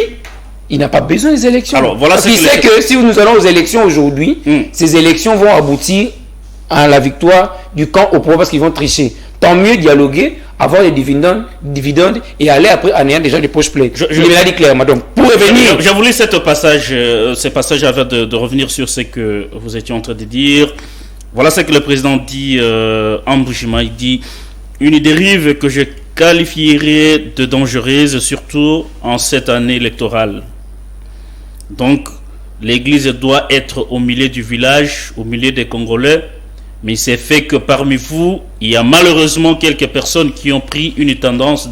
il n'a pas besoin des élections. Alors, voilà, parce qu'il sait que si nous allons aux élections aujourd'hui, ces élections vont aboutir à la victoire du camp au pouvoir parce qu'ils vont tricher. Tant mieux dialoguer, avoir des dividendes et aller après en ayant déjà des poches pleines. Je l'ai dit clairement. Donc, pour revenir... Je voulais ce passage avant de revenir sur ce que vous étiez en train de dire. Voilà ce que le président dit en Mbujimayi. Il dit une dérive que je qualifierais de dangereuse, surtout en cette année électorale. Donc, l'Église doit être au milieu du village, au milieu des Congolais. Mais c'est fait que parmi vous, il y a malheureusement quelques personnes qui ont pris une tendance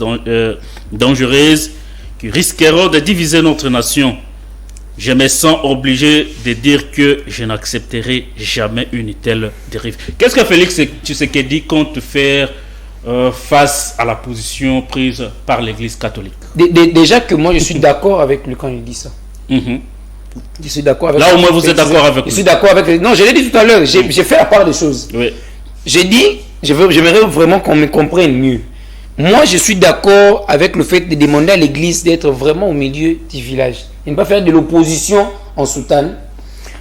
dangereuse qui risqueront de diviser notre nation. je me sens obligé de dire que je n'accepterai jamais une telle dérive. Qu'est-ce que Félix Tshisekedi compte faire face à la position prise par l'Église catholique? Déjà que moi je suis d'accord avec lui quand il dit ça. Je suis d'accord avec lui. Là au moins vous êtes d'accord avec lui. Je suis d'accord avec lui. Non, je l'ai dit tout à l'heure, j'ai fait la part des choses. Oui. J'ai dit, j'aimerais vraiment qu'on me comprenne mieux. Moi je suis d'accord avec le fait de demander à l'Église d'être vraiment au milieu du village. Et ne pas faire de l'opposition en soutane.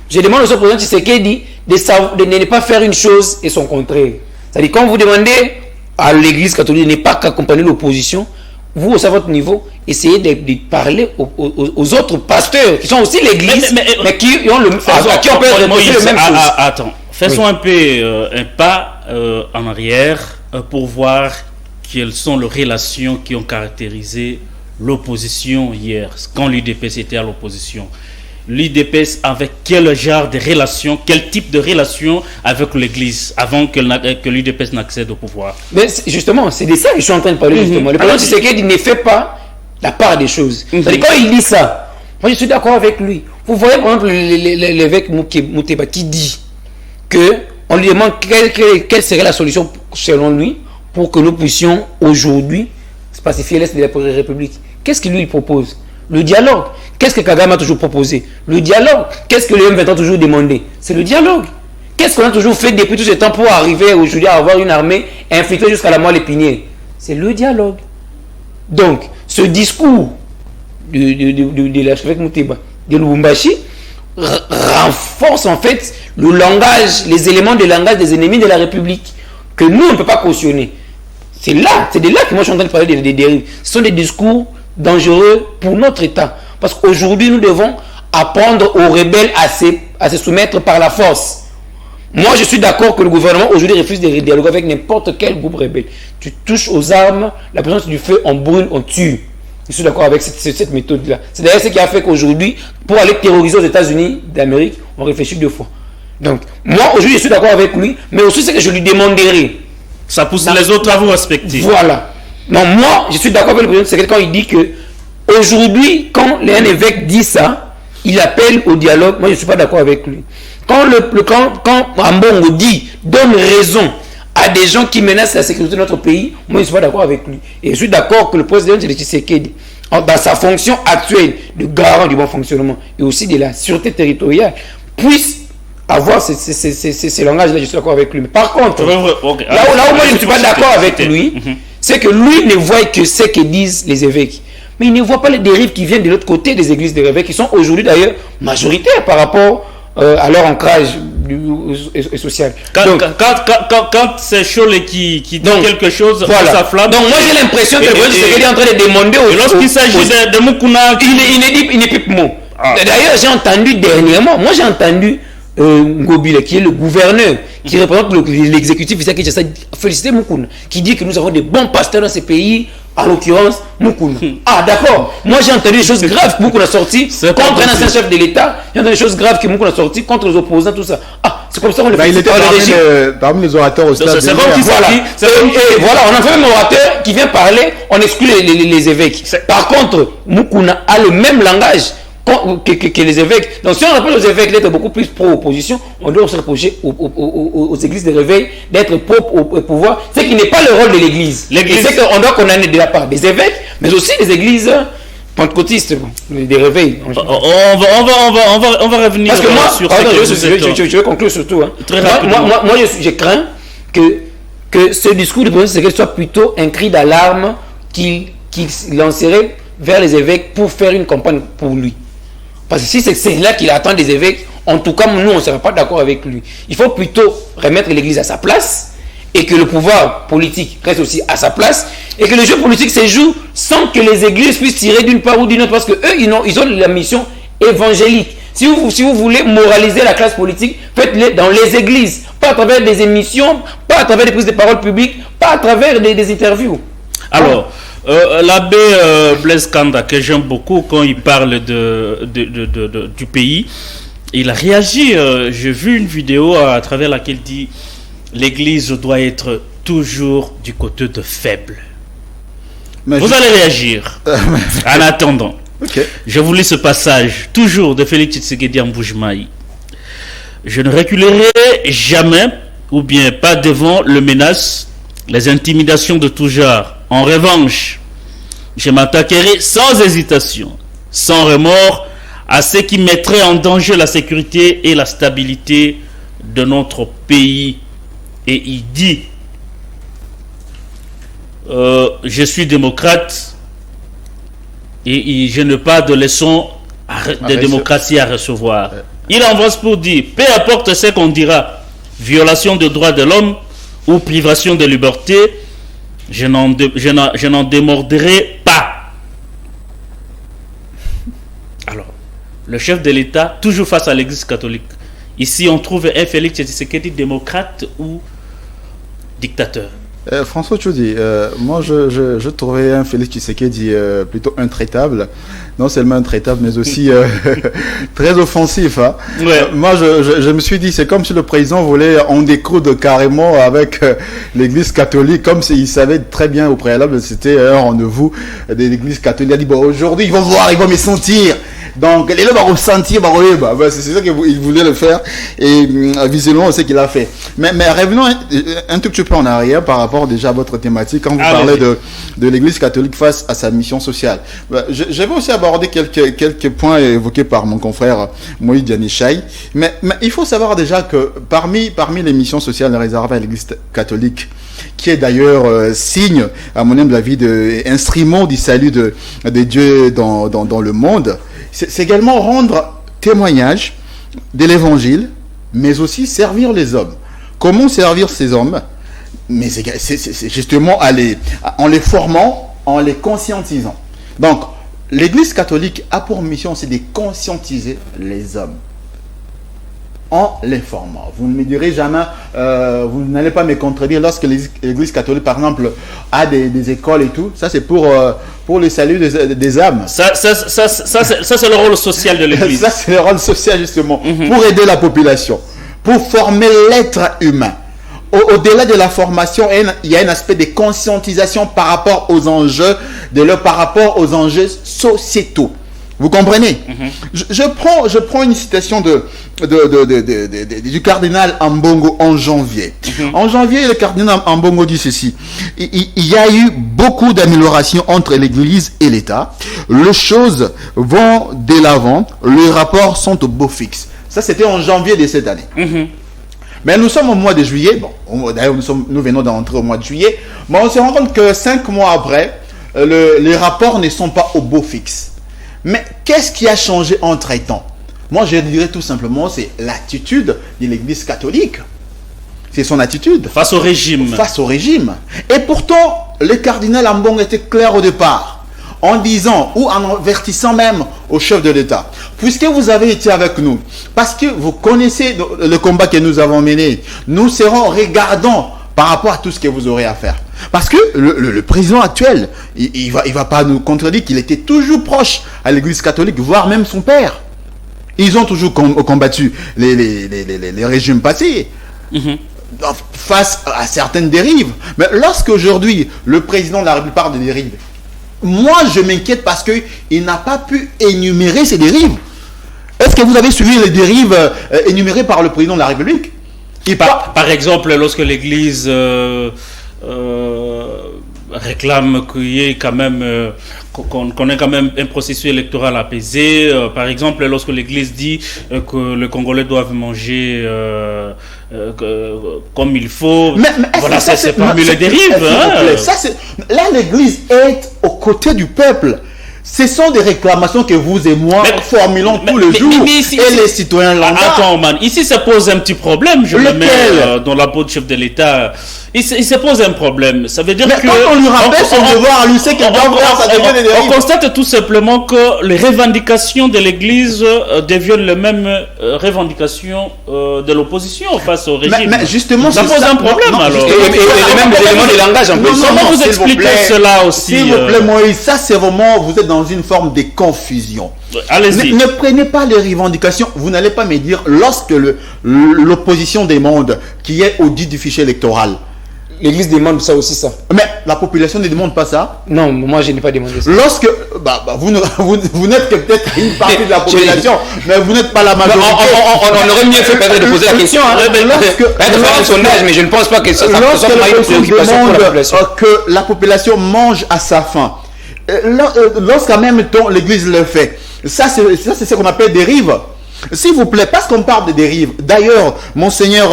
Je demande au président Tshisekedi de ne pas faire une chose et son contraire. C'est-à-dire quand vous demandez à l'Église catholique de ne pas accompagner l'opposition, vous, à votre niveau, essayez de parler aux autres pasteurs qui sont aussi l'Église, mais qui ont à qui on peut reprocher le même chose. Attends, faisons un peu un pas en arrière pour voir quelles sont les relations qui ont caractérisé l'opposition hier, quand l'UDPS était à l'opposition. L'UDPS avec quel genre de relation, quel type de relation avec l'Église avant que l'UDPS n'accède au pouvoir? Mais justement, c'est de ça que je suis en train de parler justement. Le président Tshisekedi ne fait pas la part des choses. C'est-à-dire quand il dit ça, moi je suis d'accord avec lui. Vous voyez par exemple l'évêque Mouteba qui dit que on lui demande quelle serait la solution selon lui pour que nous puissions aujourd'hui pacifier l'Est de la République. Qu'est-ce qu'il lui propose? Le dialogue. Qu'est-ce que Kagame a toujours proposé? Le dialogue. Qu'est-ce que le M23 a toujours demandé? C'est le dialogue. Qu'est-ce qu'on a toujours fait depuis tout ce temps pour arriver aujourd'hui à avoir une armée infiltrée jusqu'à la moelle épinière? C'est le dialogue. Donc, ce discours de l'archevêque Mouteba de Lubumbashi renforce en fait le langage, les éléments de langage des ennemis de la République que nous, on ne peut pas cautionner. C'est de là que moi je suis en train de parler des dérives. Ce sont des discours dangereux pour notre État. Parce qu'aujourd'hui, nous devons apprendre aux rebelles à se soumettre par la force. Moi, je suis d'accord que le gouvernement aujourd'hui refuse de dialoguer avec n'importe quel groupe rebelle. Tu touches aux armes, la présence du feu, on brûle, on tue. Je suis d'accord avec cette méthode-là. C'est d'ailleurs ce qui a fait qu'aujourd'hui, pour aller terroriser aux États-Unis d'Amérique, on réfléchit 2 fois. Donc, moi, aujourd'hui, je suis d'accord avec lui, mais aussi c'est que je lui demanderai. Ça pousse les autres à vous respecter. Voilà. Non, moi, je suis d'accord avec le président Tshisekedi quand il dit que aujourd'hui, quand un évêque dit ça, il appelle au dialogue. Moi, je ne suis pas d'accord avec lui. Quand Ambongo dit, donne raison à des gens qui menacent la sécurité de notre pays, moi, je ne suis pas d'accord avec lui. Et je suis d'accord que le président Tshisekedi, dans sa fonction actuelle de garant du bon fonctionnement et aussi de la sûreté territoriale, puisse avoir ces langages-là, je suis d'accord avec lui. Mais par contre, là où moi je ne suis pas d'accord avec lui, c'est que lui ne voit que ce que disent les évêques. Mais il ne voit pas les dérives qui viennent de l'autre côté des églises des évêques, qui sont aujourd'hui d'ailleurs majoritaires par rapport à leur ancrage social. Quand c'est Cholle qui dit quelque chose, voilà. Ça flamme. Donc moi j'ai l'impression que le président est en train de demander et lorsqu'il s'agit de Mukuna, il n'est plus mot. D'ailleurs j'ai entendu dernièrement, j'ai entendu Ngobile, qui est le gouverneur, qui représente l'exécutif, féliciter Mukuna, qui dit que nous avons des bons pasteurs dans ces pays, en l'occurrence Mukuna. Ah d'accord, moi j'ai entendu des choses graves que Mukuna a sorti contre un ancien chef de l'État, j'ai entendu des choses graves que Mukuna a sorti contre les opposants, tout ça. Ah, c'est comme ça qu'on le fait. Il était parmi les orateurs au stade. C'est voilà, on a fait un orateur qui vient parler, on exclut les évêques. Par contre, Mukuna a le même langage que les évêques. Donc si on appelle aux évêques d'être beaucoup plus pro-opposition, on doit se reprocher aux églises de réveil d'être pro au pouvoir, ce qui n'est pas le rôle de l'église. Et c'est qu'on doit condamner de la part des évêques, mais aussi des églises pentecôtistes, des réveils. On va revenir sur ce je vais conclure surtout. Très rapidement. Moi je crains que ce discours du président Tshisekedi soit plutôt un cri d'alarme qu'il lancerait vers les évêques pour faire une campagne pour lui. Parce que si c'est là qu'il attend des évêques, en tout cas, nous, on ne sera pas d'accord avec lui. Il faut plutôt remettre l'église à sa place et que le pouvoir politique reste aussi à sa place et que le jeu politique se joue sans que les églises puissent tirer d'une part ou d'une autre parce qu'eux, ils ont la mission évangélique. Si vous voulez moraliser la classe politique, faites-le dans les églises, pas à travers des émissions, pas à travers des prises de parole publiques, pas à travers des interviews. Alors, l'abbé Blaise Kanda, que j'aime beaucoup quand il parle du pays, il a réagi. J'ai vu une vidéo à travers laquelle il dit l'église doit être toujours du côté de faibles. Vous allez réagir en attendant. Ok. Je vous lis ce passage, toujours de Félix Tshisekedi en Mbuji-Mayi. Je ne reculerai jamais, ou bien pas devant les menaces, les intimidations de tout genre. En revanche, je m'attaquerai sans hésitation, sans remords, à ce qui mettrait en danger la sécurité et la stabilité de notre pays. Et il dit, je suis démocrate et je n'ai pas de leçons de démocratie à recevoir. Il avance pour dire, peu importe ce qu'on dira, violation des droits de l'homme ou privation de liberté, je n'en démordrai pas. Alors, le chef de l'État, toujours face à l'Église catholique. Ici, on trouve un Félix Tshisekedi démocrate ou dictateur. François Tchodi, moi je trouvais un Félix Tshisekedi plutôt intraitable, non seulement intraitable mais aussi très offensif. Hein. Ouais. Moi je me suis dit, c'est comme si le président voulait en découdre carrément avec l'église catholique, comme s'il savait très bien au préalable, c'était un rendez-vous de l'église catholique. Il a dit, bon, aujourd'hui ils vont voir, ils vont me sentir. Donc, les gens vont ressentir, c'est ça qu'il voulait le faire, et visiblement, c'est ce qu'il a fait. Mais revenons un tout petit peu en arrière par rapport déjà à votre thématique, quand vous parlez de l'Église catholique face à sa mission sociale. J'avais aussi abordé quelques points évoqués par mon confrère Moïse Dianichai, mais il faut savoir déjà que parmi les missions sociales réservées à l'Église catholique, qui est d'ailleurs signe, à mon humble avis, instrument du salut de Dieu dans le monde, c'est également rendre témoignage de l'évangile, mais aussi servir les hommes. Comment servir ces hommes? Mais c'est justement en les formant, en les conscientisant. Donc, l'Église catholique a pour mission, c'est de conscientiser les hommes en les formant. Vous ne me direz jamais, vous n'allez pas me contredire lorsque l'Église catholique, par exemple, a des écoles et tout. Ça, c'est pour le salut des âmes. Ça c'est le rôle social de l'Église. Ça, c'est le rôle social, justement, pour aider la population, pour former l'être humain. Au-delà de la formation, il y a un aspect de conscientisation par rapport aux enjeux, par rapport aux enjeux sociétaux. Vous comprenez? Je prends une citation du cardinal Ambongo en janvier. En janvier, le cardinal Ambongo dit ceci. Il y a eu beaucoup d'améliorations entre l'Église et l'État. Les choses vont de l'avant. Les rapports sont au beau fixe. Ça, c'était en janvier de cette année. Mais nous sommes au mois de juillet. Bon, d'ailleurs, nous venons d'entrer au mois de juillet. Mais on se rend compte que 5 mois après, les rapports ne sont pas au beau fixe. Mais qu'est-ce qui a changé entre-temps? Moi, je dirais tout simplement, c'est l'attitude de l'Église catholique. C'est son attitude. Face au régime. Face au régime. Et pourtant, le cardinal Ambongo était clair au départ, en disant, ou en avertissant même au chef de l'État, puisque vous avez été avec nous, parce que vous connaissez le combat que nous avons mené, nous serons regardants par rapport à tout ce que vous aurez à faire. Parce que le président actuel, il va pas nous contredire qu'il était toujours proche à l'Église catholique, voire même son père. Ils ont toujours combattu les régimes passés face à certaines dérives. Mais lorsqu'aujourd'hui, le président de la République parle de dérives, moi je m'inquiète parce qu'il n'a pas pu énumérer ces dérives. Est-ce que vous avez suivi les dérives énumérées par le président de la République? Par exemple, lorsque l'Église réclame qu'il y ait quand même qu'on ait quand même un processus électoral apaisé. Par exemple, lorsque l'Église dit que les Congolais doivent manger comme il faut, voilà, c'est parmi les dérives. Là, l'Église est aux côtés du peuple. Ce sont des réclamations que vous et moi formulons tous les jours. Et les citoyens l'entendent. Attends, man. Ici, ça pose un petit problème. Je le mets dans la peau du chef de l'État. Il se pose un problème. Ça veut dire que... quand on lui rappelle son devoir, lui sait qu'il doit faire, ça devient des dérives. On constate tout simplement que les revendications de l'Église deviennent les mêmes revendications de l'opposition face au régime. Mais justement, ça pose un problème, alors. Et les mêmes éléments de langage en plus. Comment vous expliquez cela aussi? S'il vous plaît, Moïse, ça c'est vraiment... Vous êtes dans une forme de confusion. Allez-y. Ne prenez pas les revendications. Vous n'allez pas me dire, lorsque l'opposition demande qu'il y ait audit du fichier électoral, L'église demande ça aussi, ça. Mais la population ne demande pas ça. Non, moi je n'ai pas demandé ça. Lorsque vous n'êtes que peut-être une partie de la population, mais vous n'êtes pas la majorité. On aurait mieux fait peut-être de poser la question. Hein. De faire un sondage, mais je ne pense pas que ça soit une préoccupation pour la population. Que la population mange à sa faim. Lorsqu'en même temps l'église le fait, ça c'est ce qu'on appelle dérive. S'il vous plaît, parce qu'on parle de dérive. D'ailleurs, monseigneur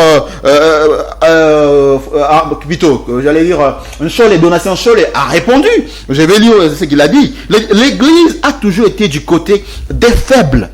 plutôt, j'allais dire Cholet, Donatien Cholet a répondu. Je vais lire ce qu'il a dit. L'église a toujours été du côté des faibles.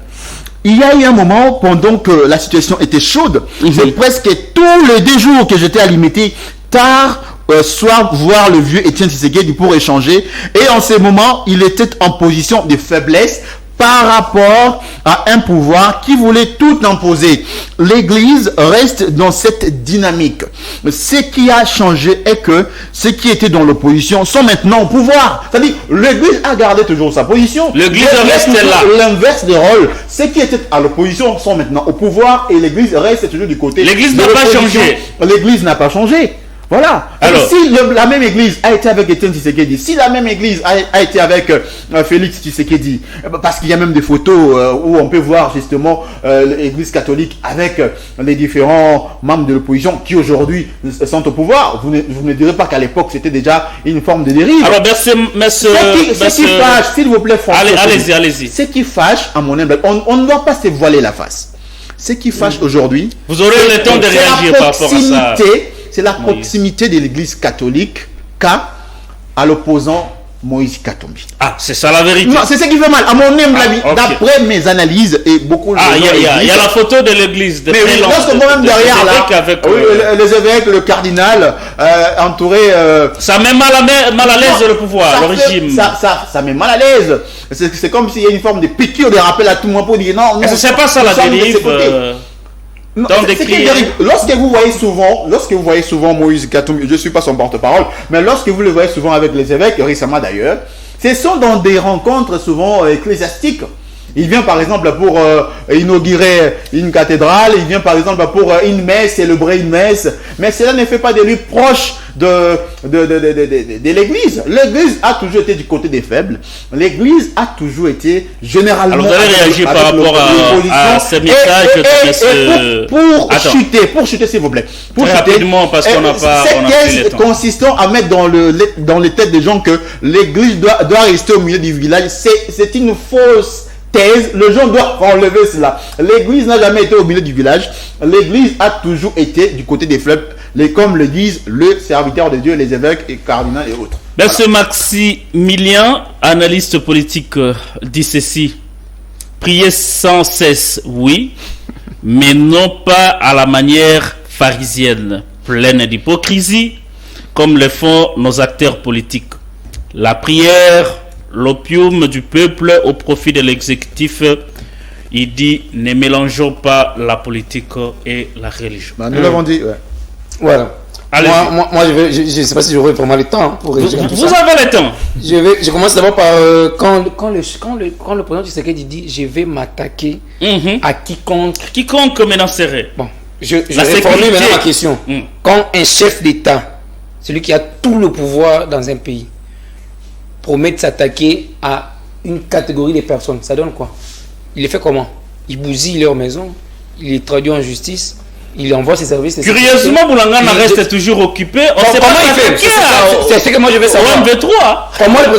Il y a eu un moment, pendant que la situation était chaude, c'est presque tous les 2 jours que j'étais à Limité, tard soir, voir le vieux Étienne Tshisekedi pour échanger. Et en ce moment, il était en position de faiblesse par rapport à un pouvoir qui voulait tout imposer. L'Église reste dans cette dynamique. Ce qui a changé est que ceux qui étaient dans l'opposition sont maintenant au pouvoir. C'est-à-dire, l'Église a gardé toujours sa position. L'Église reste là. L'inverse des rôles. Ceux qui étaient à l'opposition sont maintenant au pouvoir et l'Église reste toujours du côté. L'Église n'a pas changé. L'Église n'a pas changé. Voilà. Alors, si la même église a été avec Étienne Tshisekedi, si la même église a été avec Félix Tshisekedi, parce qu'il y a même des photos où on peut voir justement l'église catholique avec les différents membres de l'opposition qui aujourd'hui sont au pouvoir, vous ne direz pas qu'à l'époque c'était déjà une forme de dérive. Alors, ce qui fâche, s'il vous plaît, François. Allez-y. Ce qui fâche, à mon humble, on ne doit pas se voiler la face. Ce qui fâche aujourd'hui, vous aurez le temps de réagir par rapport à ça. C'est la proximité de l'église catholique à l'opposant Moïse Katumbi. Ah, c'est ça la vérité. Non, c'est ce qui fait mal. À mon humble avis, d'après mes analyses et beaucoup de il y a la photo de l'église. Mais oui, parce que moi-même derrière là, les évêques, le cardinal, entouré. Ça met mal à l'aise le pouvoir, le régime. Ça met mal à l'aise. C'est comme s'il y a une forme de piqûre de rappel à tout le monde pour dire non. C'est pas ça la dérive. Lorsque vous voyez souvent Moïse Katumbi, je ne suis pas son porte-parole, mais lorsque vous le voyez souvent avec les évêques, récemment d'ailleurs, ce sont dans des rencontres souvent ecclésiastiques. Il vient par exemple pour inaugurer une cathédrale, il vient par exemple pour une messe, célébrer une messe, mais cela ne fait pas de lui proche de l'église. L'église a toujours été du côté des faibles. L'église a toujours été généralement... Alors vous allez réagir par rapport à ce message pour chuter s'il vous plaît. Très rapidement parce qu'on n'a pas... Cette thèse consistant à mettre dans les têtes des gens que l'église doit rester au milieu du village, c'est une fausse thèse. Les gens doivent enlever cela. L'église n'a jamais été au milieu du village. L'église a toujours été du côté des faibles, comme le disent le serviteur de Dieu, les évêques et cardinaux et autres. Monsieur Maximilien, analyste politique, dit ceci: prier sans cesse, oui, mais non pas à la manière pharisienne, pleine d'hypocrisie, comme le font nos acteurs politiques. La prière, l'opium du peuple au profit de l'exécutif. Il dit: ne mélangeons pas la politique et la religion. Nous l'avons dit, ouais. Voilà. Moi je ne sais pas si j'aurai vraiment le temps pour réagir à tout ça. Vous avez le temps. Je commence d'abord par quand le président Tshisekedi dit je vais m'attaquer à quiconque. Quiconque menacerait. Bon, je reformule maintenant ma question. Quand un chef d'État, celui qui a tout le pouvoir dans un pays, promet de s'attaquer à une catégorie de personnes, ça donne quoi? Il les fait comment? Il bousille leur maison, il les traduit en justice, il envoie ses services. Curieusement, Boulangana reste toujours occupé. On sait pas comment il fait. C'est ce que moi je veux savoir.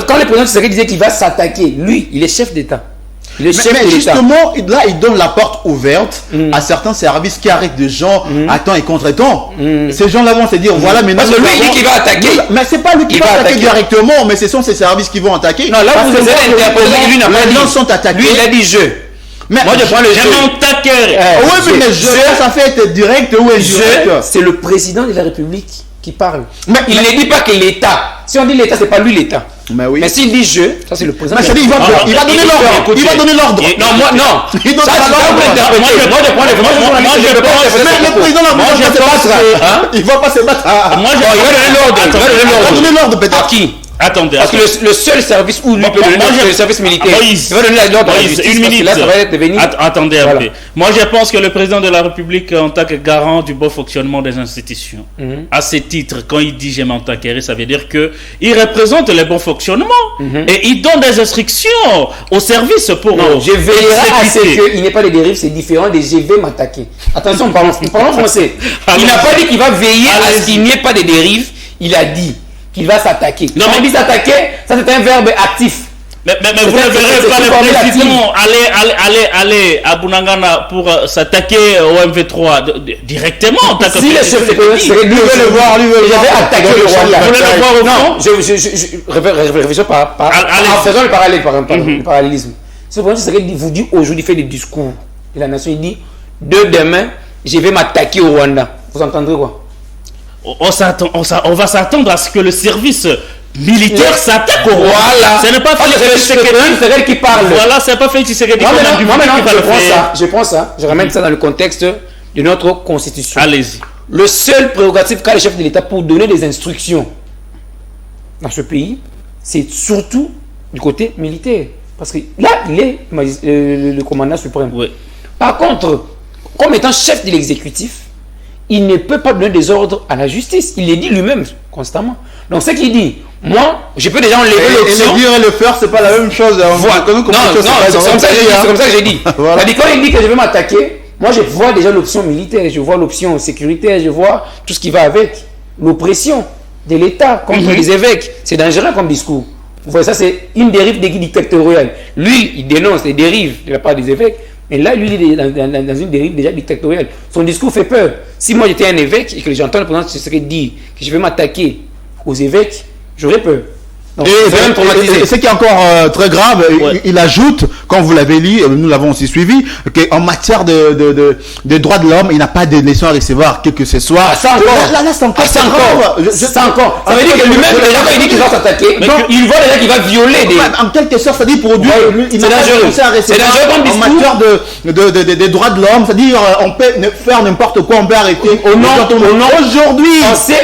Quand le président Tshisekedi disait qu'il va s'attaquer, lui, il est chef d'État. Mais justement, là, il donne la porte ouverte à certains services qui arrêtent des gens à temps et contre-temps. Ces gens-là vont se dire, voilà, mais parce que lui, il dit qu'il va attaquer. Mais c'est pas lui qui va attaquer directement, mais ce sont ces services qui vont attaquer. Non, là, vous avez interprété que lui n'a pas dit. Les gens sont attaqués. Lui, il a dit je. Mais moi, je prends le jeu. Oui, mais ça fait être direct ou indirect. C'est le président de la République qui parle. Mais il ne dit pas que l'État. Si on dit l'État, c'est pas lui l'État. Mais oui. Mais s'il dit je, ça c'est le président. Mais il va donner l'ordre. Il va donner l'ordre. Non, moi, non. Il donne l'ordre. Moi, je prends le président, il va pas se battre. Moi, je il va donner l'ordre. Il va donner l'ordre, peut-être. À qui? Attendez. Parce que le seul service où lui peut donner, c'est le service militaire. Moïse, il va donner l'ordre à la justice, une minute. là, ça va devenir... Attendez un peu. Moi, je pense que le président de la République, en tant que garant du bon fonctionnement des institutions, à ce titre, quand il dit « je m'entaquerai », ça veut dire qu'il représente le bon fonctionnement et il donne des instructions au service pour... Non, je veillerai à ce qu'il n'y ait pas de dérives, c'est différent de « je vais m'attaquer ». Attention, parlons français. Il n'a pas dit qu'il va veiller à ce qu'il n'y ait pas de dérives, il a dit qu'il va s'attaquer. Non, quand on dit s'attaquer, ça c'est un verbe actif. Mais vous ne verrez pas le président aller à Bunagana pour s'attaquer au MV3 directement. Si le chef de l'État serait lui veut le voir, lui veut attaquer le Rwanda. Vous voulez le voir au fond? Je réfléchis en faisant le parallèle, le parallélisme. Ce que serait vous dit aujourd'hui, fait des discours de la nation, il dit demain, je vais m'attaquer au Rwanda. Vous entendrez quoi? On va s'attendre à ce que le service militaire s'attaque au roi. Voilà. Ce n'est pas Félix qui parle. Voilà, c'est pas Félix Tshisekedi. Moi maintenant, je prends ça, je ramène ça dans le contexte de notre constitution. Allez-y. Le seul prérogative qu'a le chef de l'État pour donner des instructions dans ce pays, c'est surtout du côté militaire. Parce que là, il est le commandant suprême. Oui. Par contre, comme étant chef de l'exécutif, il ne peut pas donner des ordres à la justice. Il les dit lui-même constamment. Donc, ce qu'il dit, moi, je peux déjà enlever l'option. Et le dire et le faire, c'est pas la même chose. Voilà. Non, c'est comme ça que j'ai dit. Voilà. Quand il dit que je vais m'attaquer, moi, je vois déjà l'option militaire, je vois l'option sécuritaire, je vois tout ce qui va avec. L'oppression de l'État contre les évêques. C'est dangereux comme discours. Vous voyez, ça, c'est une dérive dictatoriale. Lui, il dénonce les dérives de la part des évêques. Et là, lui, il est dans une dérive déjà dictatoriale. Son discours fait peur. Si moi j'étais un évêque et que j'entends le président Tshisekedi dire que je vais m'attaquer aux évêques, j'aurais peur. Donc, et ce qui est encore très grave, il ajoute, comme vous l'avez lu, nous l'avons aussi suivi, qu'en matière de droits de l'homme, il n'a pas de leçons à recevoir, quel que ce soit. Ça encore. Ça encore. Ça veut dire que lui-même, déjà quand il dit qu'il va s'attaquer, il voit déjà qu'il va violer des... En quelque sorte, ça dit pour lui, il n'a pas de leçons à recevoir. C'est dangereux comme discours. En matière de droits de l'homme, c'est-à-dire, on peut faire n'importe quoi, on peut arrêter. Aujourd'hui.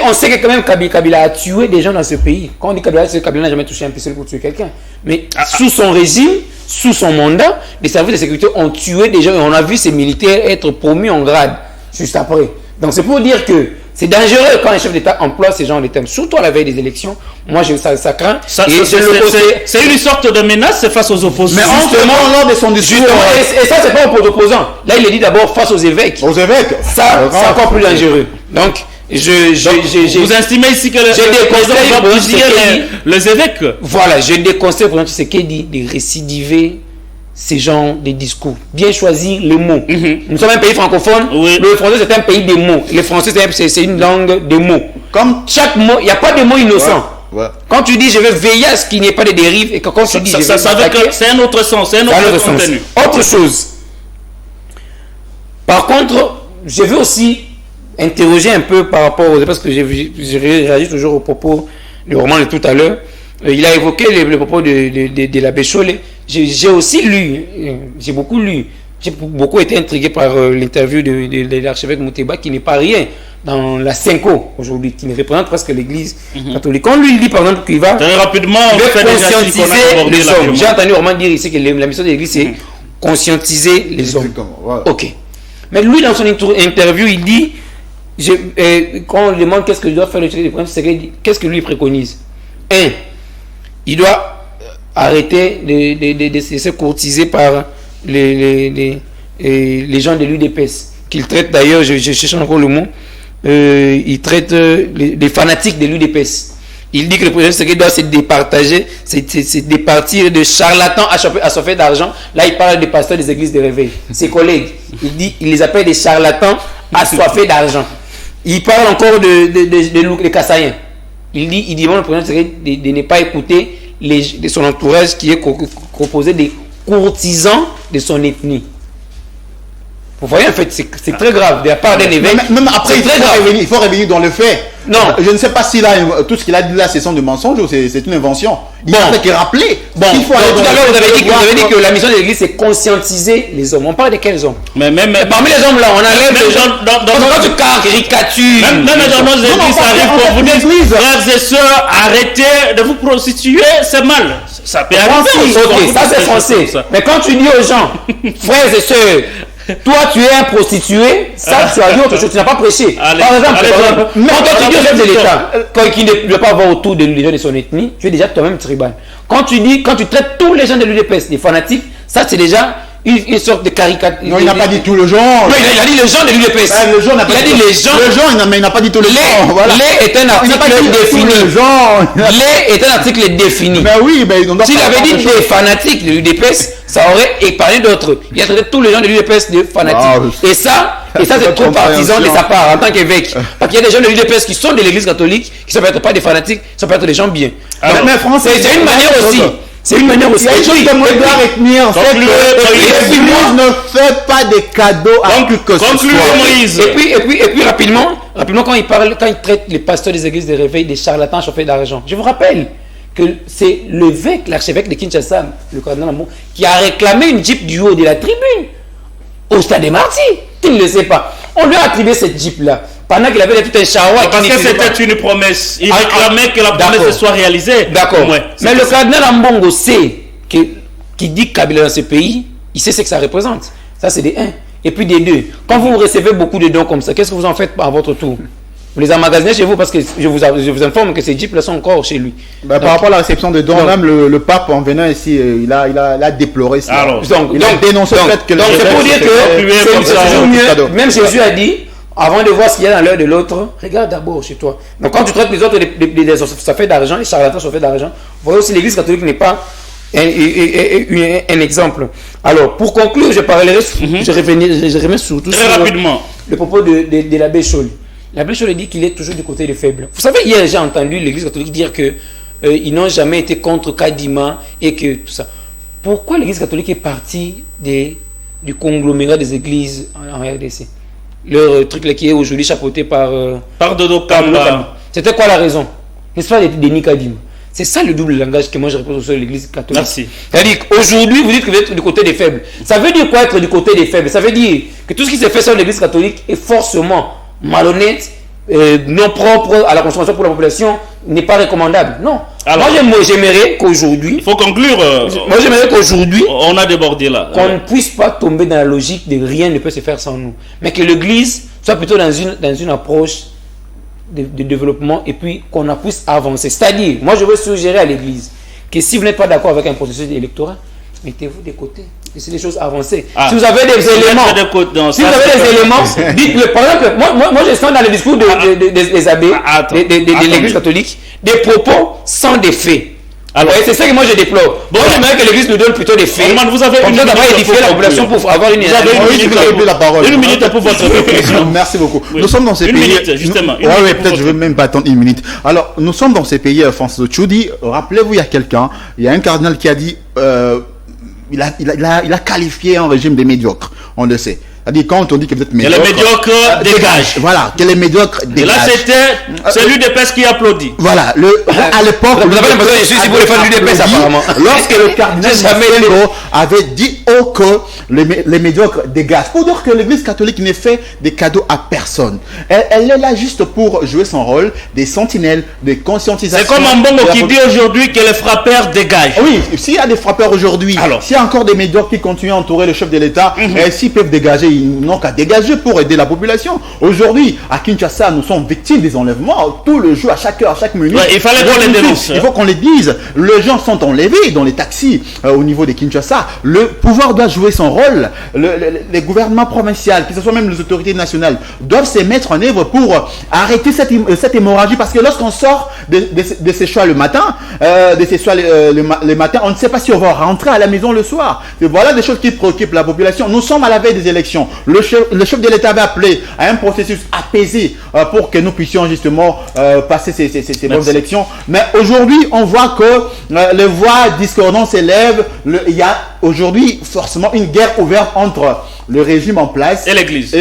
On sait que quand même Kabila a tué des gens dans ce pays. Quand on dit Kabila, c'est Kabila n'a jamais touché un pistolet pour tuer quelqu'un. Mais sous son régime, sous son mandat, les services de sécurité ont tué des gens et on a vu ces militaires être promus en grade juste après. Donc c'est pour dire que c'est dangereux quand un chef d'État emploie ces gens de termes, surtout à la veille des élections. Moi, ça craint. C'est une sorte de menace face aux opposants. Mais justement, lors de son discours... Et ça, c'est pas pour les opposants. Là, il est dit d'abord face aux évêques. Aux évêques. Ça, c'est encore plus dangereux. Donc, vous estimez ici que les évêques. Voilà, je déconseille pour Tshisekedi de récidiver ces genres de discours. Bien choisir les mots. Nous sommes un pays francophone. Oui. Le français, c'est un pays des mots. Le français, c'est une langue de mots. Comme chaque mot, il n'y a pas de mots innocents. Ouais. Quand tu dis je vais veiller à ce qu'il n'y ait pas de dérives et que quand tu dis c'est un autre sens, c'est un autre contenu. Autre chose. Par contre, je veux aussi interroger un peu par rapport aux... Parce que j'ai réagi toujours aux propos du roman de tout à l'heure. Il a évoqué les propos de l'abbé Chollet. J'ai aussi lu, j'ai beaucoup lu, j'ai beaucoup été intrigué par l'interview de l'archevêque Mouteba qui n'est pas rien dans la Cinco aujourd'hui, qui ne représente presque l'église catholique. Quand lui il dit par exemple qu'il va très rapidement conscientiser les hommes. J'ai entendu vraiment dire ici que la mission de l'église c'est conscientiser les hommes. Ok. Mais lui dans son interview il dit quand on lui demande qu'est-ce que doit faire le chef du prince, qu'est-ce que lui préconise? Il doit arrêter de se courtiser par les gens de l'UDPS, qu'il traite d'ailleurs, je cherche encore le mot, il traite les fanatiques de l'UDPS. Il dit que le président doit se départager, se départir de charlatans assoiffés d'argent. Là, il parle des pasteurs des églises de réveil. Ses collègues, il les appelle des charlatans assoiffés d'argent. Il parle encore de Kassaïen. Il dit le président de ne pas écouter de son entourage qui est composé des courtisans de son ethnie. Vous voyez, en fait, c'est très grave de la part d'un évêque. Même après, c'est très grave. il faut revenir dans le fait. Non. Je ne sais pas si là, tout ce qu'il a dit là, c'est son de mensonge ou c'est une invention. Il Bon. a fait que rappeler. Bon, Il faut donc, aller tout dans à l'heure, le vous avez fait dit que la mission de l'Église, c'est conscientiser les hommes. On parle de quels hommes? Mais même Parmi les hommes là, on enlève même les gens. Quand tu caricatures. même dans nos églises, ça arrive pour vous dire, frères et sœurs, arrêtez de vous prostituer, c'est mal. Ça peut arriver. Ok, ça c'est français. Mais quand tu dis aux gens, frères et sœurs, toi tu es un prostitué, ça tu as dit autre chose, tu n'as pas prêché. Allez, Par exemple, allez, quand toi tu dis au chef de l'État qu'il ne doit pas avoir autour de lui de son ethnie, tu es déjà toi-même tribal. Quand tu traites tous les gens de l'UDPS des fanatiques, ça c'est déjà une sorte de caricature. Non, il n'a pas dit tout le genre. Non, il a dit les gens de l'UDPS. Le genre n'a pas Il a dit les gens. Le genre, mais il n'a pas dit tout le genre. Voilà. Les est un Il n'a article pas dit défini. tout le genre. Les est un article défini. Ben oui, mais on doit S'il pas avait dit avoir des fanatiques de l'UDPS, ça aurait épargné d'autres. Il a traité tous les gens de l'UDPS de fanatiques. Wow. Et ça c'est trop partisan de sa part en tant qu'évêque. Parce qu'il y a des gens de l'UDPS qui sont de l'église catholique, qui ne peuvent être pas des fanatiques, ça peut être des gens bien. Alors, mais France, C'est une manière aussi. C'est une manière aussi. Il y a une chose que moi je dois retenir, c'est que l'Église ne fait pas des cadeaux à qui que ce concluez, soit. Moïse. Et puis rapidement, quand il traite les pasteurs des églises de réveil des charlatans chauffés d'argent, je vous rappelle que c'est l'évêque, l'archevêque de Kinshasa, le cardinal Ambongo, qui a réclamé une Jeep du haut de la tribune au stade des Martyrs. Tu ne le sais pas. On lui a attribué cette Jeep-là pendant qu'il avait tout un charroi. Parce que c'était une promesse. Il réclamait que la promesse soit réalisée. D'accord. Ouais, mais le cardinal Ambongo sait qui dit Kabila dans ce pays, il sait ce que ça représente. Ça, c'est des 1. Et puis des 2. Quand vous recevez beaucoup de dons comme ça, qu'est-ce que vous en faites à votre tour? Vous les emmagasinez chez vous parce que je vous informe que ces jeeps là sont encore chez lui. Bah, par rapport à la réception de dons, même le pape en venant ici, il a déploré ça. Alors, il a dénoncé le fait que donc c'est pour dire que c'est toujours mieux. cadeau. Même Jésus a dit, avant de voir ce qu'il y a dans l'œil de l'autre, regarde d'abord chez toi. Donc quand tu traites les autres, ça fait d'argent, les charlatans ça fait d'argent. Vous voyez aussi l'église catholique n'est pas un exemple. Alors pour conclure, je reviens surtout très sur rapidement le propos de l'abbé Chol. L'abbé Chol dit qu'il est toujours du côté des faibles. Vous savez, hier j'ai entendu l'église catholique dire que ils n'ont jamais été contre Kadima et que tout ça. Pourquoi l'église catholique est partie du conglomérat des églises en RDC? Le truc là qui est aujourd'hui chapeauté par Dodo Kamba. C'était quoi la raison? N'est-ce pas des Nikadima? C'est ça le double langage que moi je repose sur l'église catholique. Merci. C'est-à-dire qu'aujourd'hui, vous dites que vous êtes du côté des faibles. Ça veut dire quoi être du côté des faibles? Ça veut dire que tout ce qui s'est fait sur l'église catholique est forcément malhonnête, non propre à la consommation pour la population, n'est pas recommandable. Non. Alors, moi j'aimerais qu'aujourd'hui. Il faut conclure. Moi j'aimerais qu'aujourd'hui. On a débordé là. Qu'on ne puisse pas tomber dans la logique de rien ne peut se faire sans nous. Mais que l'église soit plutôt dans une approche de développement et puis qu'on puisse avancer. C'est-à-dire, moi je veux suggérer à l'église que si vous n'êtes pas d'accord avec un processus électoral, mettez-vous de côté. Laissez les choses avancer. Si vous avez des éléments, dites-le. Par exemple, moi je sens dans le discours des abbés, de l'église catholique, des propos sans des faits. Alors, c'est ça que moi je déplore. Bon, j'aimerais que l'église nous donne plutôt des faits. Vous avez une minute édifier la population pour avoir une minute pour votre réflexion. Merci beaucoup. Nous sommes dans ces pays. Une minute, justement. Oui, peut-être je ne veux même pas attendre une minute. Alors, nous sommes dans ces pays, François Tchoudi. Rappelez-vous, il y a un cardinal qui a dit, il a qualifié un régime des médiocres. On le sait. C'est-à-dire, quand on dit que vous êtes médiocre. Et les médiocres dégagent. Voilà, que les médiocres dégagent. Et là, c'était celui des pêches qui applaudit. Voilà, à l'époque. Vous avez l'impression que je suis ici pour les faire l'UDPS apparemment. Lorsque le cardinal avait dit que les médiocres dégagent. Pour dire que l'église catholique ne fait des cadeaux à personne. Elle est là juste pour jouer son rôle des sentinelles, des conscientisations. C'est comme Ambongo qui dit aujourd'hui que les frappeurs dégagent. Oui, s'il y a des frappeurs aujourd'hui, s'il y a encore des médiocres qui continuent à entourer le chef de l'État, s'ils peuvent dégager, ils n'ont qu'à dégager pour aider la population. Aujourd'hui, à Kinshasa, nous sommes victimes des enlèvements tout le jour, à chaque heure, à chaque minute. Ouais, il fallait qu'on les dénonce. Il faut qu'on les dise. Les gens sont enlevés dans les taxis au niveau de Kinshasa. Le pouvoir doit jouer son rôle. Les gouvernements provinciaux, que ce soit même les autorités nationales, doivent se mettre en œuvre pour arrêter cette hémorragie. Parce que lorsqu'on sort de ces choix le matin, le matin, on ne sait pas si on va rentrer à la maison le soir. Et voilà des choses qui préoccupent la population. Nous sommes à la veille des élections. Le chef de l'État avait appelé à un processus apaisé pour que nous puissions justement passer ces bonnes élections. Mais aujourd'hui, on voit que les voix discordantes s'élèvent. Il y a aujourd'hui forcément une guerre ouverte entre le régime en place Et l'Église.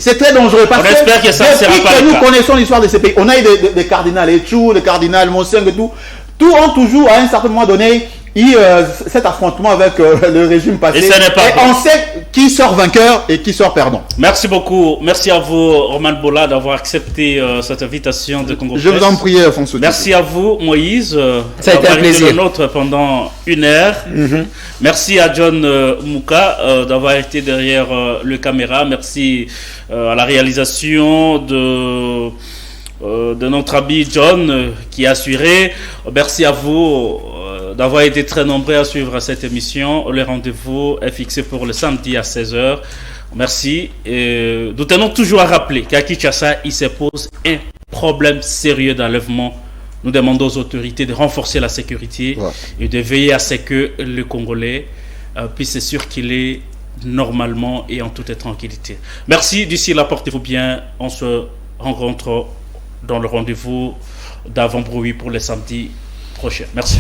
C'est très dangereux parce On espère que ça ne sera depuis pas que le nous cas. connaissons l'histoire de ces pays, on a eu des cardinals Etchou, le cardinal Monseng et tout. Tous ont toujours, à un certain moment donné, eu cet affrontement avec le régime passé. Et ça n'est pas bon. on sait qui sort vainqueur et qui sort perdant. Merci beaucoup. Merci à vous, Roman Bola, d'avoir accepté cette invitation de Congo Je vous Presse. en prie, François. Merci à vous, Moïse, Ça a été un d'avoir été plaisir. le nôtre pendant 1 heure. Merci à John Mouka d'avoir été derrière le caméra. Merci à la réalisation de notre ami John qui a assuré. Merci à vous d'avoir été très nombreux à suivre cette émission. Le rendez-vous est fixé pour le samedi à 16h. Merci. Et nous tenons toujours à rappeler qu'à Kinshasa, il se pose un problème sérieux d'enlèvement. Nous demandons aux autorités de renforcer la sécurité et de veiller à ce que le Congolais puisse se circuler normalement et en toute tranquillité. Merci. D'ici là, portez-vous bien. On se rencontre dans le rendez-vous d'avant-bruit pour le samedi prochain. Merci.